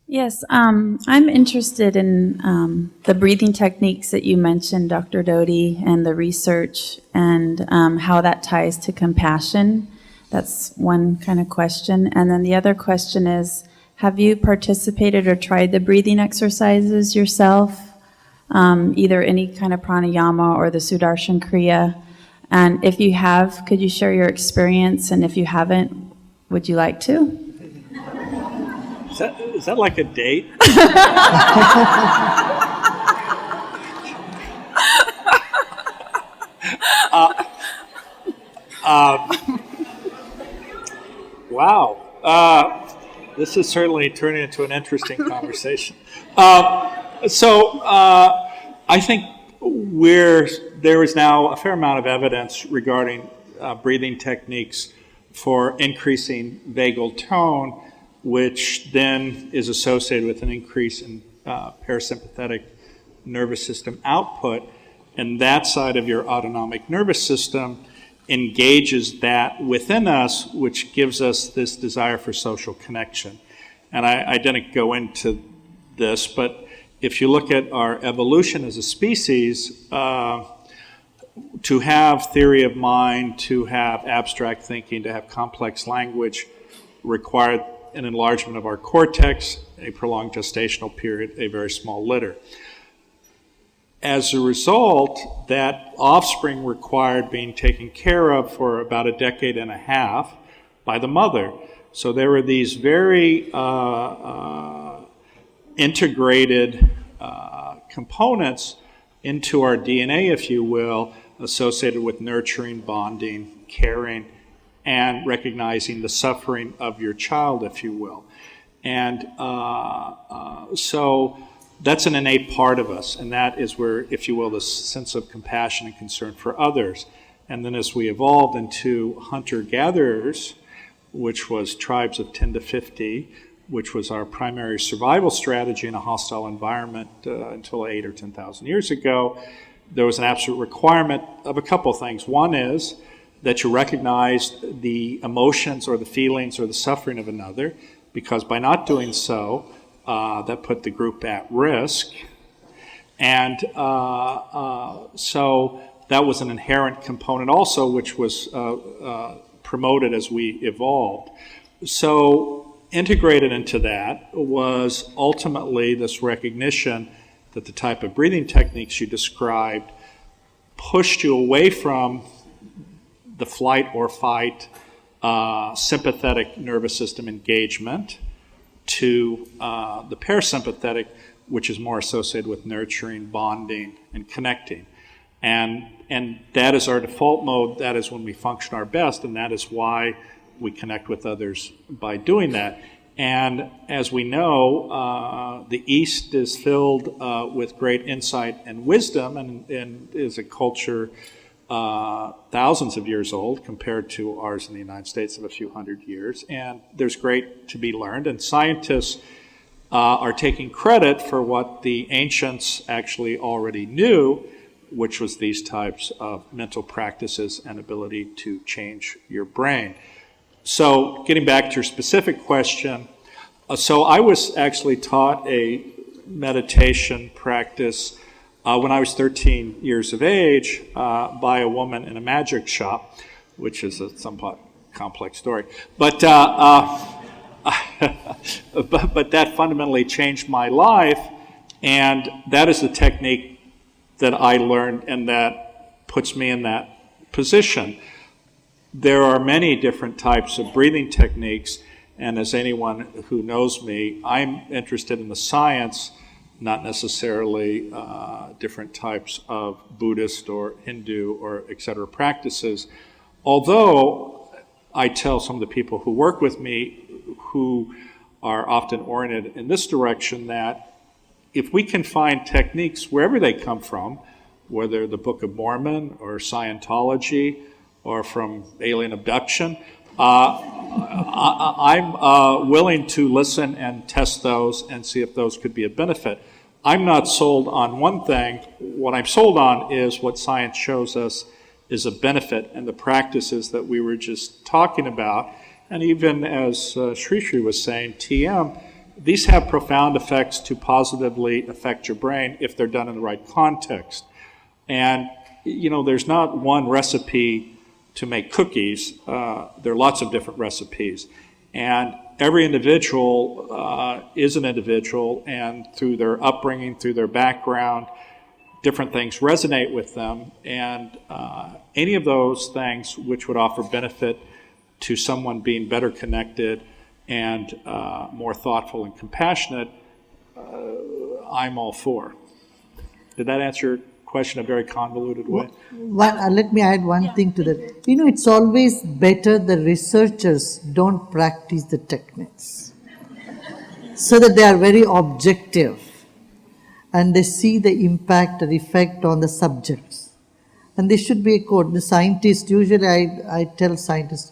Yes, I'm interested in the breathing techniques that you mentioned, Dr. Doty, and the research and how that ties to compassion. That's one kind of question. And then the other question is, have you participated or tried the breathing exercises yourself, either any kind of pranayama or the Sudarshan Kriya? And if you have, could you share your experience? And if you haven't, would you like to? Is that like a date? Wow. This is certainly turning into an interesting conversation. I think there is now a fair amount of evidence regarding breathing techniques for increasing vagal tone, which then is associated with an increase in parasympathetic nervous system output. And that side of your autonomic nervous system engages that within us, which gives us this desire for social connection. And I didn't go into this, but if you look at our evolution as a species, to have theory of mind, to have abstract thinking, to have complex language required an enlargement of our cortex, a prolonged gestational period, a very small litter. As a result, that offspring required being taken care of for about a decade and a half by the mother. So there were these very integrated components into our DNA, if you will, associated with nurturing, bonding, caring, and recognizing the suffering of your child, if you will. And so that's an innate part of us, and that is where, if you will, this sense of compassion and concern for others. And then as we evolved into hunter-gatherers, which was tribes of 10 to 50, which was our primary survival strategy in a hostile environment until 8 or 10,000 years ago, there was an absolute requirement of a couple of things. One is that you recognize the emotions or the feelings or the suffering of another, because by not doing so, that put the group at risk. And so that was an inherent component also, which was promoted as we evolved. So integrated into that was ultimately this recognition that the type of breathing techniques you described pushed you away from the flight or fight sympathetic nervous system engagement to the parasympathetic, which is more associated with nurturing, bonding, and connecting. And that is our default mode. That is when we function our best, and that is why we connect with others by doing that. And as we know, the East is filled with great insight and wisdom, and is a culture thousands of years old compared to ours in the United States of a few hundred years. And there's great to be learned, and scientists are taking credit for what the ancients actually already knew, which was these types of mental practices and ability to change your brain. So getting back to your specific question, so I was actually taught a meditation practice when I was 13 years of age by a woman in a magic shop, which is a somewhat complex story. But but that fundamentally changed my life, and that is the technique that I learned, and that puts me in that position. There are many different types of breathing techniques, and as anyone who knows me, I'm interested in the science, not necessarily different types of Buddhist or Hindu or et cetera practices. Although I tell some of the people who work with me who are often oriented in this direction that if we can find techniques wherever they come from, whether the Book of Mormon or Scientology or from alien abduction, I'm willing to listen and test those and see if those could be a benefit. I'm not sold on one thing. What I'm sold on is what science shows us is a benefit, and the practices that we were just talking about. And even as Sri was saying, TM, these have profound effects to positively affect your brain if they're done in the right context. And, there's not one recipe to make cookies. There are lots of different recipes. And every individual is an individual, and through their upbringing, through their background, different things resonate with them. And any of those things which would offer benefit to someone being better connected and more thoughtful and compassionate, I'm all for. Did that answer your question in a very convoluted way? Let me add one thing to that. It's always better the researchers don't practice the techniques, so that they are very objective and they see the impact or effect on the subjects. And there should be a code. The scientists, usually I tell scientists,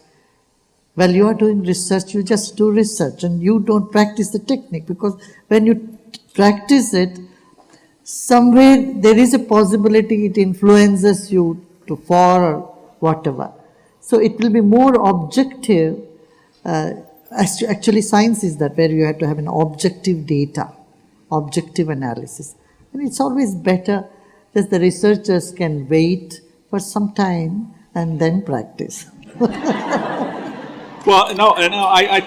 well, you are doing research, you just do research and you don't practice the technique, because when you practice it, somewhere there is a possibility it influences you to for or whatever. So it will be more objective. Actually, science is that, where you have to have an objective data, objective analysis. And it's always better that the researchers can wait for some time and then practice. Well, no, I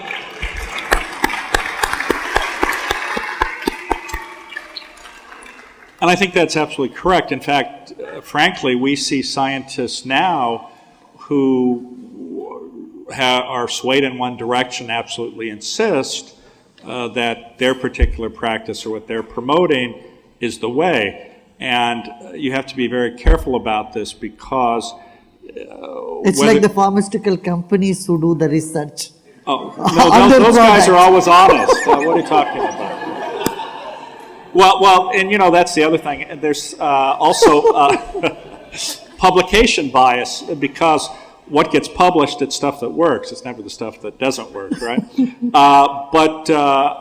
and I think that's absolutely correct. In fact, frankly, we see scientists now who are swayed in one direction, absolutely insist that their particular practice or what they're promoting is the way. And you have to be very careful about this, because it's like the pharmaceutical companies who do the research. Oh, no, those guys are always honest. What are you talking about? Well, and that's the other thing. There's also publication bias, because what gets published, it's stuff that works. It's never the stuff that doesn't work, right? But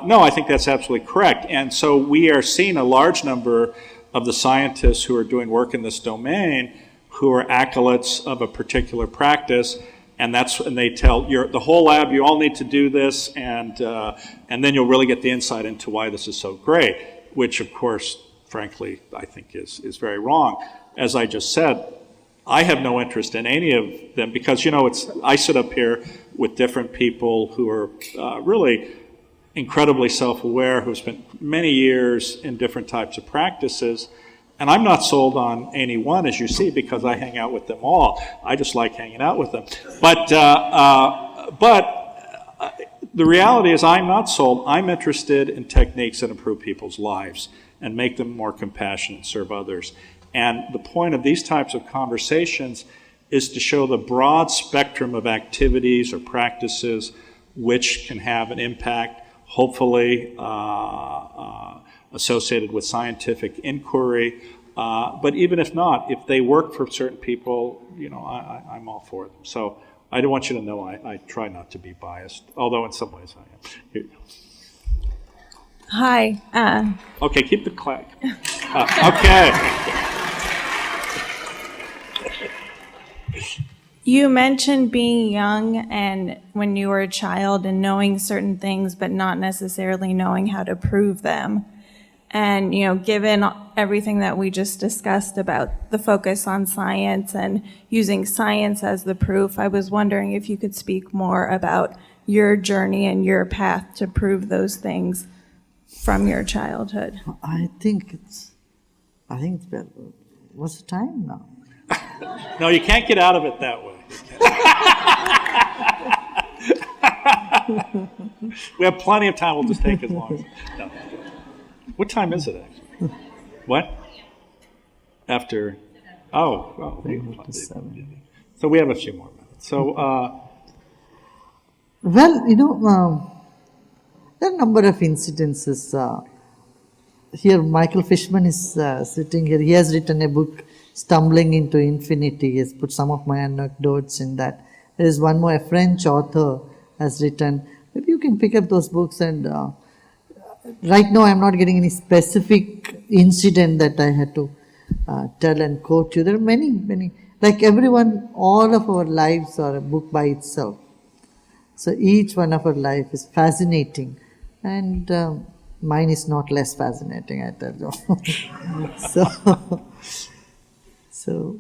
no, I think that's absolutely correct. And so we are seeing a large number of the scientists who are doing work in this domain who are acolytes of a particular practice, and they tell the whole lab, you all need to do this, and then you'll really get the insight into why this is so great, which of course, frankly, I think is very wrong. As I just said, I have no interest in any of them, because I sit up here with different people who are really incredibly self-aware, who spent many years in different types of practices. And I'm not sold on any one, as you see, because I hang out with them all. I just like hanging out with them. But the reality is I'm not sold. I'm interested in techniques that improve people's lives and make them more compassionate and serve others. And the point of these types of conversations is to show the broad spectrum of activities or practices which can have an impact, hopefully associated with scientific inquiry. But even if not, if they work for certain people, I'm all for them. So I don't want you to know I try not to be biased, although in some ways I am. Here you go. Hi. Okay, keep the clack. Okay. You mentioned being young and when you were a child and knowing certain things but not necessarily knowing how to prove them. And, given everything that we just discussed about the focus on science and using science as the proof, I was wondering if you could speak more about your journey and your path to prove those things from your childhood. I think it's what's the time now? No, you can't get out of it that way. We have plenty of time. We'll just take as long as... No. What time is it, actually? What? After... Oh. So we have a few more minutes. So... Well, there are a number of incidences. Here, Michael Fishman is sitting here. He has written a book, Stumbling into Infinity. He has put some of my anecdotes in that. There is one more, a French author has written. Maybe you can pick up those books and right now I'm not getting any specific incident that I had to tell and quote you. There are many, like everyone, all of our lives are a book by itself. So each one of our life is fascinating, and mine is not less fascinating, I tell you. So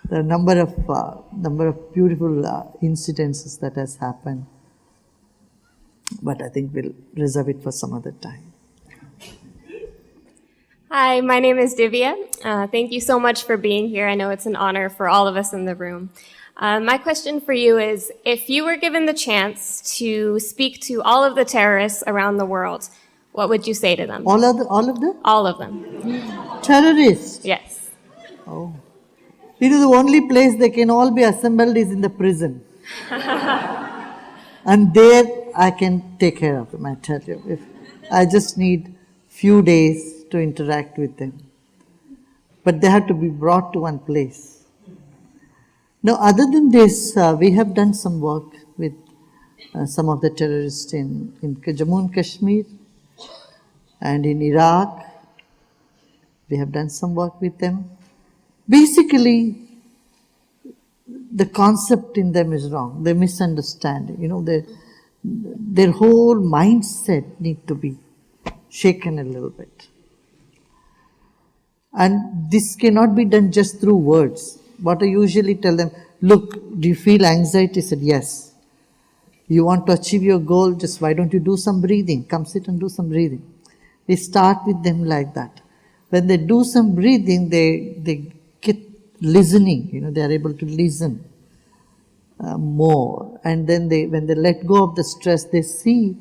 there are a number of beautiful incidences that has happened, but I think we'll reserve it for some other time. Hi, my name is Divya. Thank you so much for being here. I know it's an honor for all of us in the room. My question for you is, if you were given the chance to speak to all of the terrorists around the world, what would you say to them? All of them? All of them. Terrorists? Yes. Oh. You know, the only place they can all be assembled is in the prison. And there I can take care of them, I tell you. If I just need few days to interact with them. But they have to be brought to one place. Now, other than this, we have done some work with some of the terrorists in Jammu and Kashmir and in Iraq. We have done some work with them. Basically, the concept in them is wrong. They misunderstand. You know, their whole mindset need to be shaken a little bit. And this cannot be done just through words. What I usually tell them, look, do you feel anxiety? I said, yes. You want to achieve your goal, just why don't you do some breathing? Come sit and do some breathing. We start with them like that. When they do some breathing, they get listening, you know, they are able to listen more. And then when they let go of the stress, they see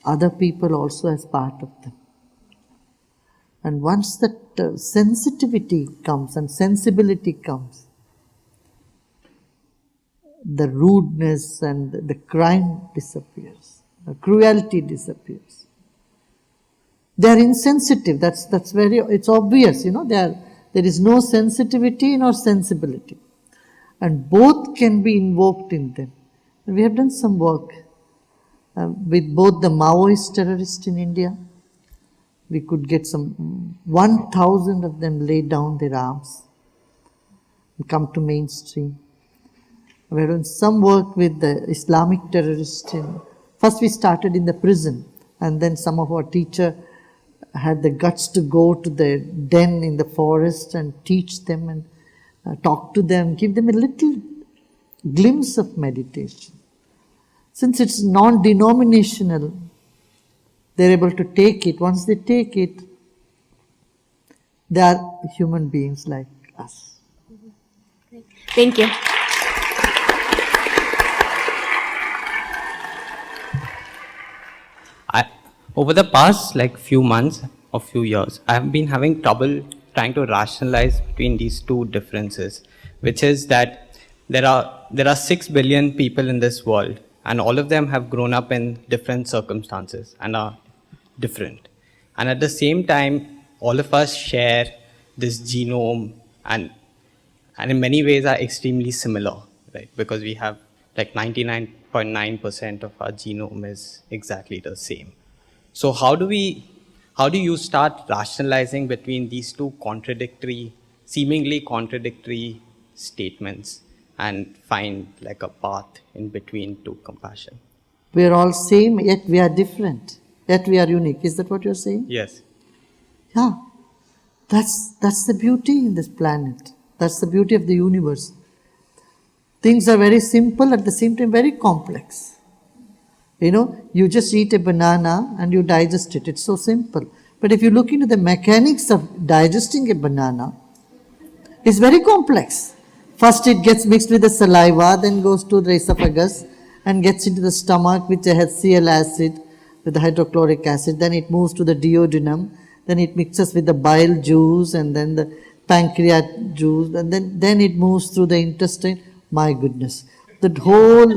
other people also as part of them. And once that sensitivity comes and sensibility comes, the rudeness and the crime disappears, the cruelty disappears. They are insensitive. That's it's obvious, you know. There is no sensitivity nor sensibility, and both can be invoked in them. And we have done some work with both the Maoist terrorists in India. We could get some 1,000 of them lay down their arms and come to mainstream. We have done some work with the Islamic terrorists. First we started in the prison, and then some of our teachers had the guts to go to the den in the forest and teach them and talk to them, give them a little glimpse of meditation. Since it's non-denominational, they're able to take it. Once they take it, they are human beings like us. Thank you. Over the past few months or few years, I have been having trouble trying to rationalize between these two differences, which is that there are 6 billion people in this world, and all of them have grown up in different circumstances and are different. And at the same time, all of us share this genome and in many ways are extremely similar, right? Because we have 99.9% of our genome is exactly the same. So how do you start rationalizing between these two seemingly contradictory statements and find a path in between to compassion? We are all same, yet we are different. Yet we are unique. Is that what you're saying? Yes. Yeah. That's the beauty in this planet. That's the beauty of the universe. Things are very simple, at the same time very complex. You know, you just eat a banana and you digest it. It's so simple. But if you look into the mechanics of digesting a banana, it's very complex. First it gets mixed with the saliva, then goes to the esophagus and gets into the stomach with the HCl acid, with the hydrochloric acid. Then it moves to the duodenum. Then it mixes with the bile juice and then the pancreas juice. And then it moves through the intestine. My goodness. The whole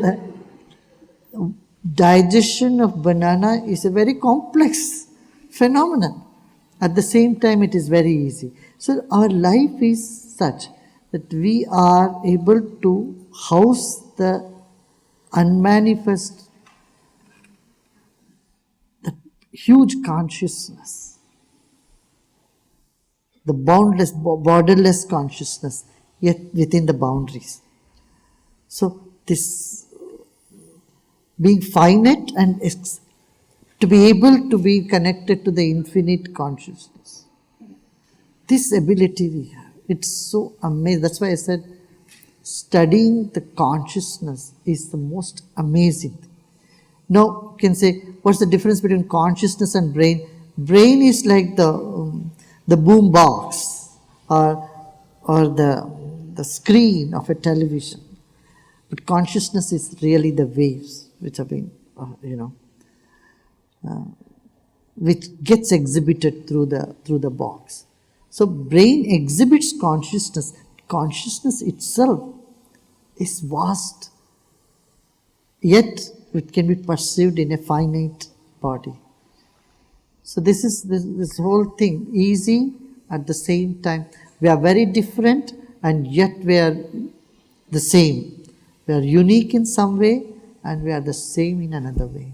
digestion of banana is a very complex phenomenon. At the same time, it is very easy. So our life is such that we are able to house the unmanifest, the huge consciousness, the boundless, borderless consciousness, yet within the boundaries. So this being finite and to be able to be connected to the infinite consciousness. This ability we have, it's so amazing. That's why I said studying the consciousness is the most amazing thing. Now you can say, what's the difference between consciousness and brain? Brain is like the boom box or the screen of a television. But consciousness is really the waves which are being, which gets exhibited through the box. So brain exhibits consciousness. Consciousness itself is vast, yet it can be perceived in a finite body. So this is this whole thing, easy at the same time. We are very different and yet we are the same. We are unique in some way and we are the same in another way.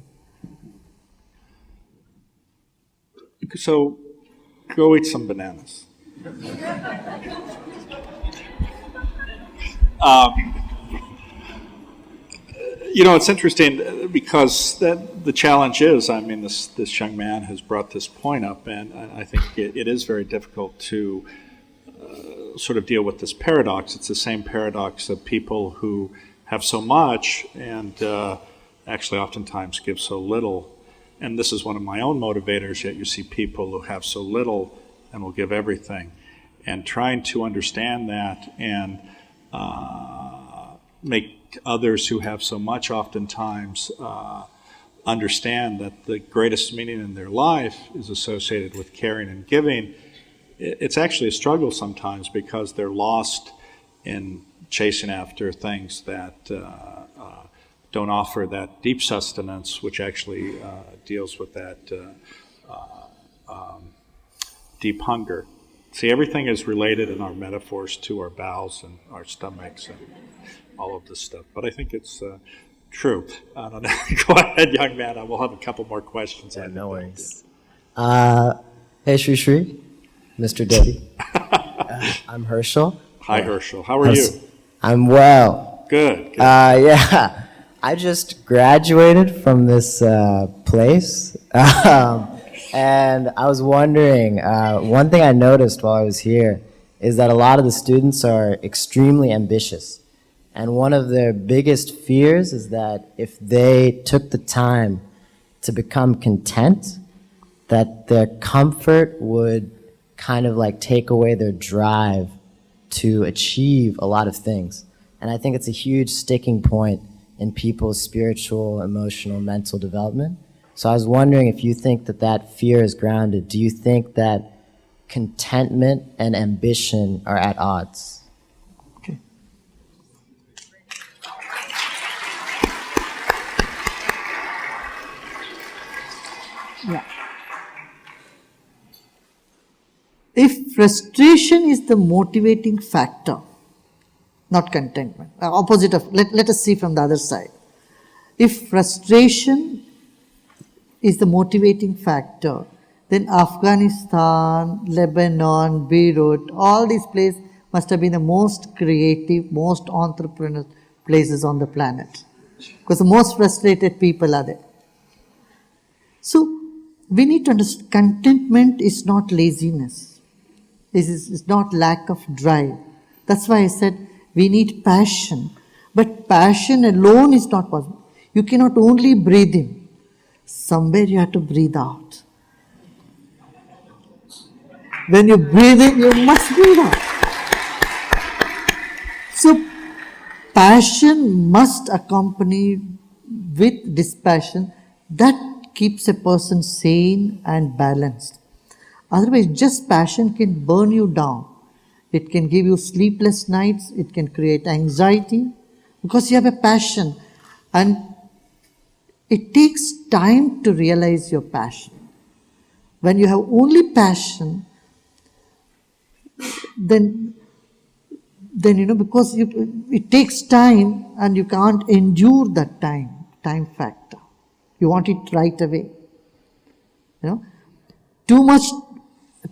So go eat some bananas. It's interesting because the challenge is, this young man has brought this point up, and I think it is very difficult to sort of deal with this paradox. It's the same paradox of people who have so much and actually oftentimes give so little. And this is one of my own motivators, yet you see people who have so little and will give everything. And trying to understand that and make others who have so much oftentimes understand that the greatest meaning in their life is associated with caring and giving. It's actually a struggle sometimes because they're lost in chasing after things that don't offer that deep sustenance, which actually deals with that deep hunger. See, everything is related in our metaphors to our bowels and our stomachs and all of this stuff. But I think it's true. I don't know. Go ahead, young man. I will have a couple more questions. Yeah, no worries. Hey, Sri, Mr. Doty. I'm Herschel. Hi, Herschel. How are you? I'm well. Good. Yeah. I just graduated from this place. And I was wondering, one thing I noticed while I was here is that a lot of the students are extremely ambitious. And one of their biggest fears is that if they took the time to become content, that their comfort would kind of like take away their drive to achieve a lot of things. And I think it's a huge sticking point in people's spiritual, emotional, mental development. So I was wondering if you think that that fear is grounded. Do you think that contentment and ambition are at odds? Okay. Yeah. If frustration is the motivating factor, not contentment, opposite of, let us see from the other side. If frustration is the motivating factor, then Afghanistan, Lebanon, Beirut, all these places must have been the most creative, most entrepreneurial places on the planet. Because the most frustrated people are there. So, we need to understand contentment is not laziness. It's not lack of drive. That's why I said we need passion. But passion alone is not possible. You cannot only breathe in. Somewhere you have to breathe out. When you breathe in, you must breathe out. So, passion must accompany with dispassion. That keeps a person sane and balanced. Otherwise, just passion can burn you down. It can give you sleepless nights. It can create anxiety because you have a passion. And it takes time to realize your passion. When you have only passion, then then, because it takes time and you can't endure that time factor. You want it right away. Too much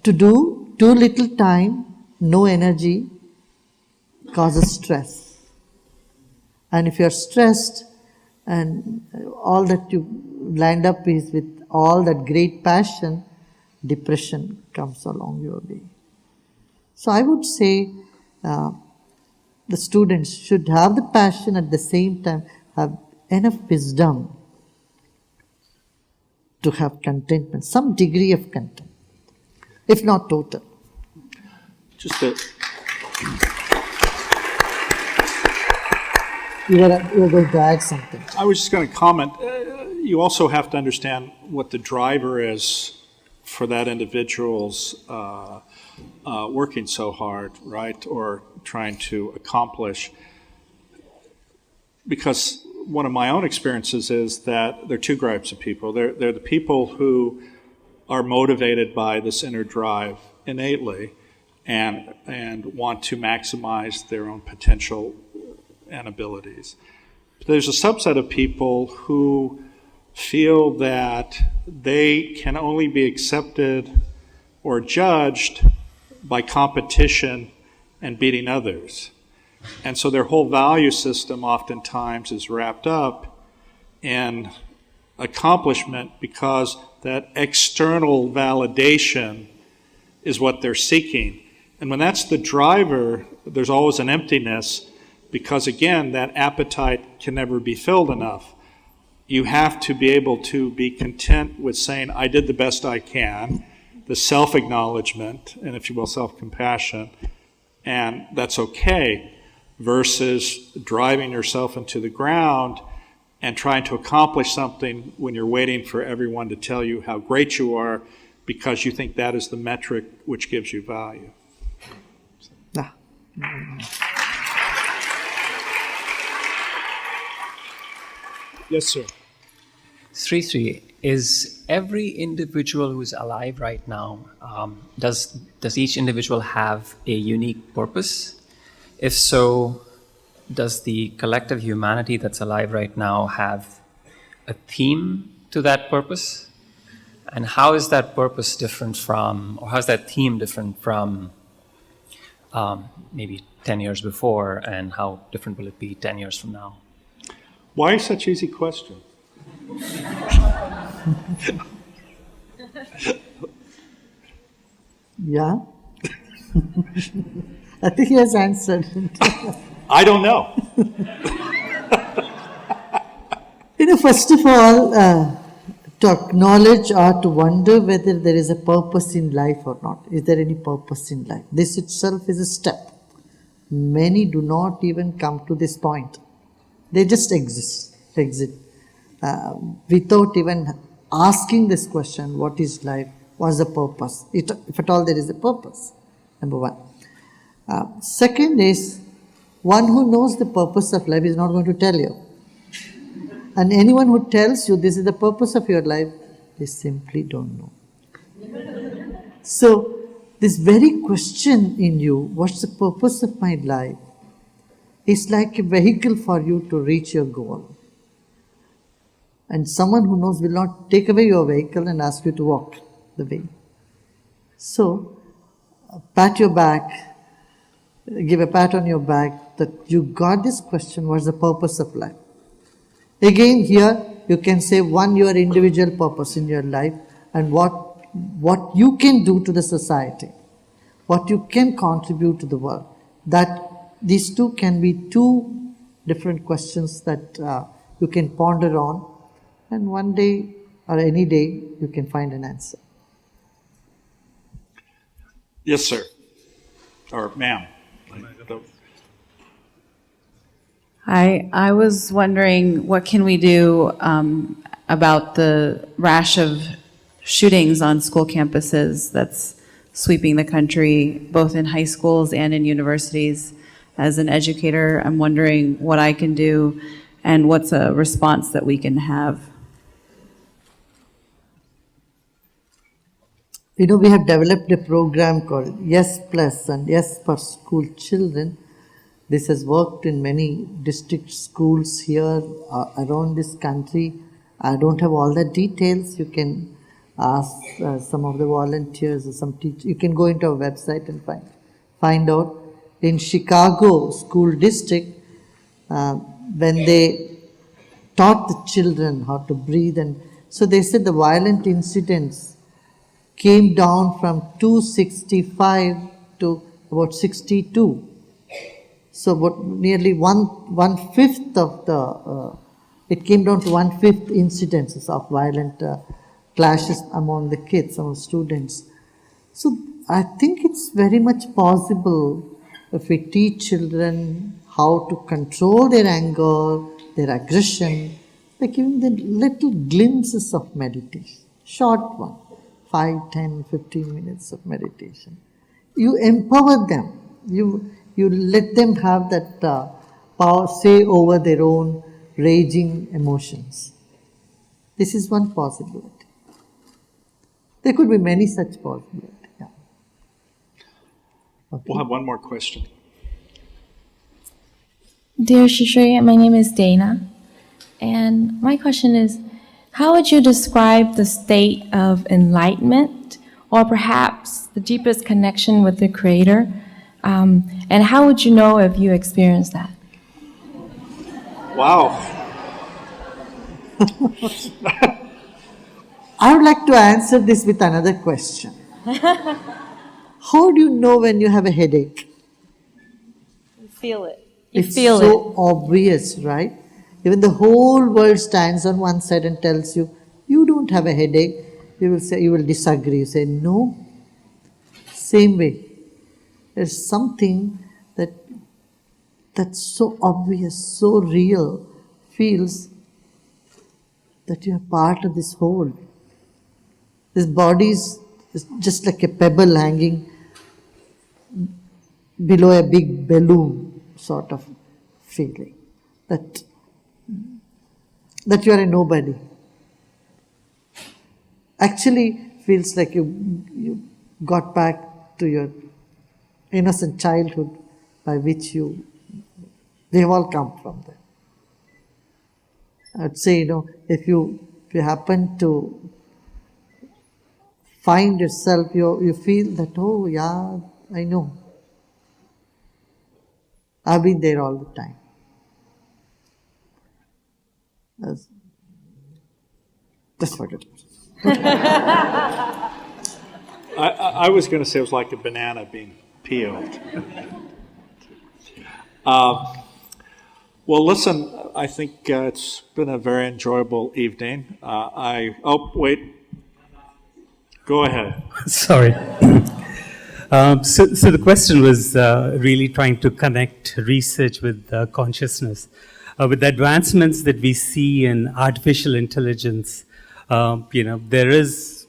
to do, too little time, no energy causes stress. And if you're stressed and all that you land up is with all that great passion, depression comes along your way. So I would say the students should have the passion, at the same time have enough wisdom to have contentment, some degree of contentment, if not total. Just a, You were going to add something. I was just going to comment. You also have to understand what the driver is for that individual's working so hard, right, or trying to accomplish. Because one of my own experiences is that there are two groups of people. They're the people who are motivated by this inner drive innately and want to maximize their own potential and abilities. But there's a subset of people who feel that they can only be accepted or judged by competition and beating others. And so their whole value system oftentimes is wrapped up in accomplishment because that external validation is what they're seeking. And when that's the driver, there's always an emptiness because, again, that appetite can never be filled enough. You have to be able to be content with saying, I did the best I can, the self-acknowledgement, and if you will, self-compassion, and that's okay, versus driving yourself into the ground and trying to accomplish something when you're waiting for everyone to tell you how great you are because you think that is the metric which gives you value. Ah. Yes, sir. Sri, is every individual who's alive right now, does each individual have a unique purpose? If so, does the collective humanity that's alive right now have a theme to that purpose? And how is that purpose different from, or how's that theme different from maybe 10 years before, and how different will it be 10 years from now? Why such easy question? Yeah. I think he has answered. I don't know. First of all, to acknowledge or to wonder whether there is a purpose in life or not. Is there any purpose in life? This itself is a step. Many do not even come to this point. They just exist, without even asking this question, what is life? What's the purpose? If at all there is a purpose, number one. Second is, one who knows the purpose of life is not going to tell you. And anyone who tells you this is the purpose of your life, they simply don't know. So, this very question in you, what's the purpose of my life, is like a vehicle for you to reach your goal. And someone who knows will not take away your vehicle and ask you to walk the way. So, pat your back, give a pat on your back that you got this question, what's the purpose of life? Again, here you can say, one, your individual purpose in your life and what you can do to the society, what you can contribute to the world. That these two can be two different questions that you can ponder on, and one day or any day you can find an answer. Yes, sir. Or ma'am. I was wondering, what can we do about the rash of shootings on school campuses that's sweeping the country, both in high schools and in universities? As an educator, I'm wondering what I can do and what's a response that we can have. We have developed a program called Yes Plus and Yes for School Children, This has worked in many district schools here around this country. I don't have all the details. You can ask some of the volunteers or some teachers. You can go into our website and find out. In Chicago School District, when they taught the children how to breathe, and so they said the violent incidents came down from 265 to about 62. So about nearly one fifth of the it came down to 1/5 incidences of violent clashes among the kids, among students. So I think it's very much possible if we teach children how to control their anger, their aggression, by giving them little glimpses of meditation, short one, 5, 10, 15 minutes of meditation. You empower them. You let them have that power, say over their own raging emotions. This is one possibility. There could be many such possibilities. Yeah. Okay. We'll have one more question. Dear Shishri, my name is Dana, and my question is, how would you describe the state of enlightenment, or perhaps the deepest connection with the Creator, and how would you know if you experienced that? Wow. I would like to answer this with another question. How do you know when you have a headache? You feel it. It's so obvious, right? Even the whole world stands on one side and tells you, you don't have a headache. You will say, you will disagree. You say, no. Same way. There's something that's so obvious, so real, feels that you are part of this whole. This body is just like a pebble hanging below a big balloon sort of feeling. That you are a nobody. Actually feels like you got back to your innocent childhood by which they have all come from there. I'd say, if you happen to find yourself, you feel that, oh yeah, I know. I've been there all the time. Just forget it. I was going to say it was like a banana being peeled. Well, listen, I think it's been a very enjoyable evening. Wait. Go ahead. Sorry. So the question was really trying to connect research with consciousness. With the advancements that we see in artificial intelligence, there is,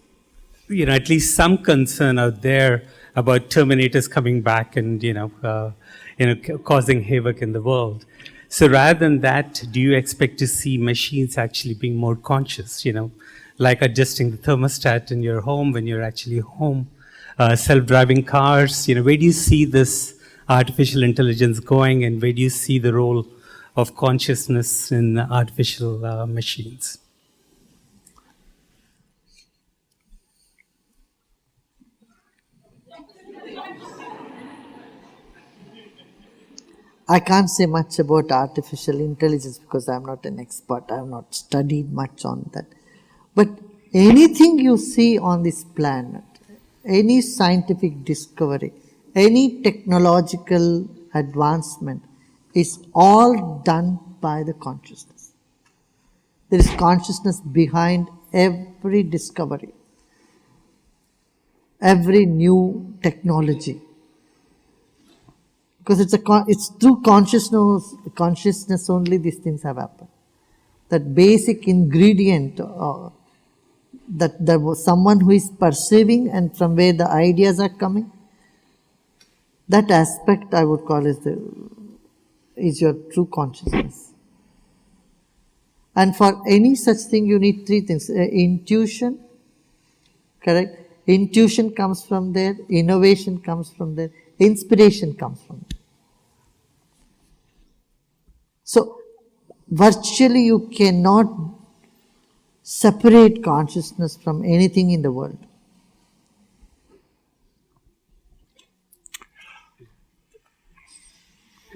at least some concern out there about Terminators coming back and, causing havoc in the world. So rather than that, do you expect to see machines actually being more conscious, like adjusting the thermostat in your home when you're actually home, self-driving cars, where do you see this artificial intelligence going, and where do you see the role of consciousness in artificial machines? I can't say much about artificial intelligence because I'm not an expert. I have not studied much on that. But anything you see on this planet, any scientific discovery, any technological advancement is all done by the consciousness. There is consciousness behind every discovery, every new technology. Because it's through consciousness only these things have happened. That basic ingredient, that there was someone who is perceiving and from where the ideas are coming, that aspect I would call is your true consciousness. And for any such thing you need three things. Intuition, correct? Intuition comes from there, innovation comes from there, inspiration comes from there. So virtually you cannot separate consciousness from anything in the world.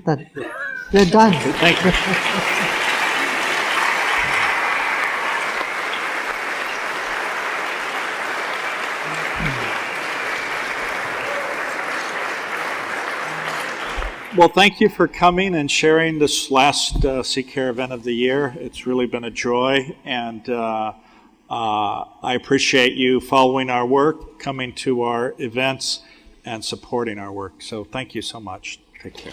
We're done. Thank you. Well, thank you for coming and sharing this last CCARE event of the year. It's really been a joy, and I appreciate you following our work, coming to our events, and supporting our work. So thank you so much. Take care.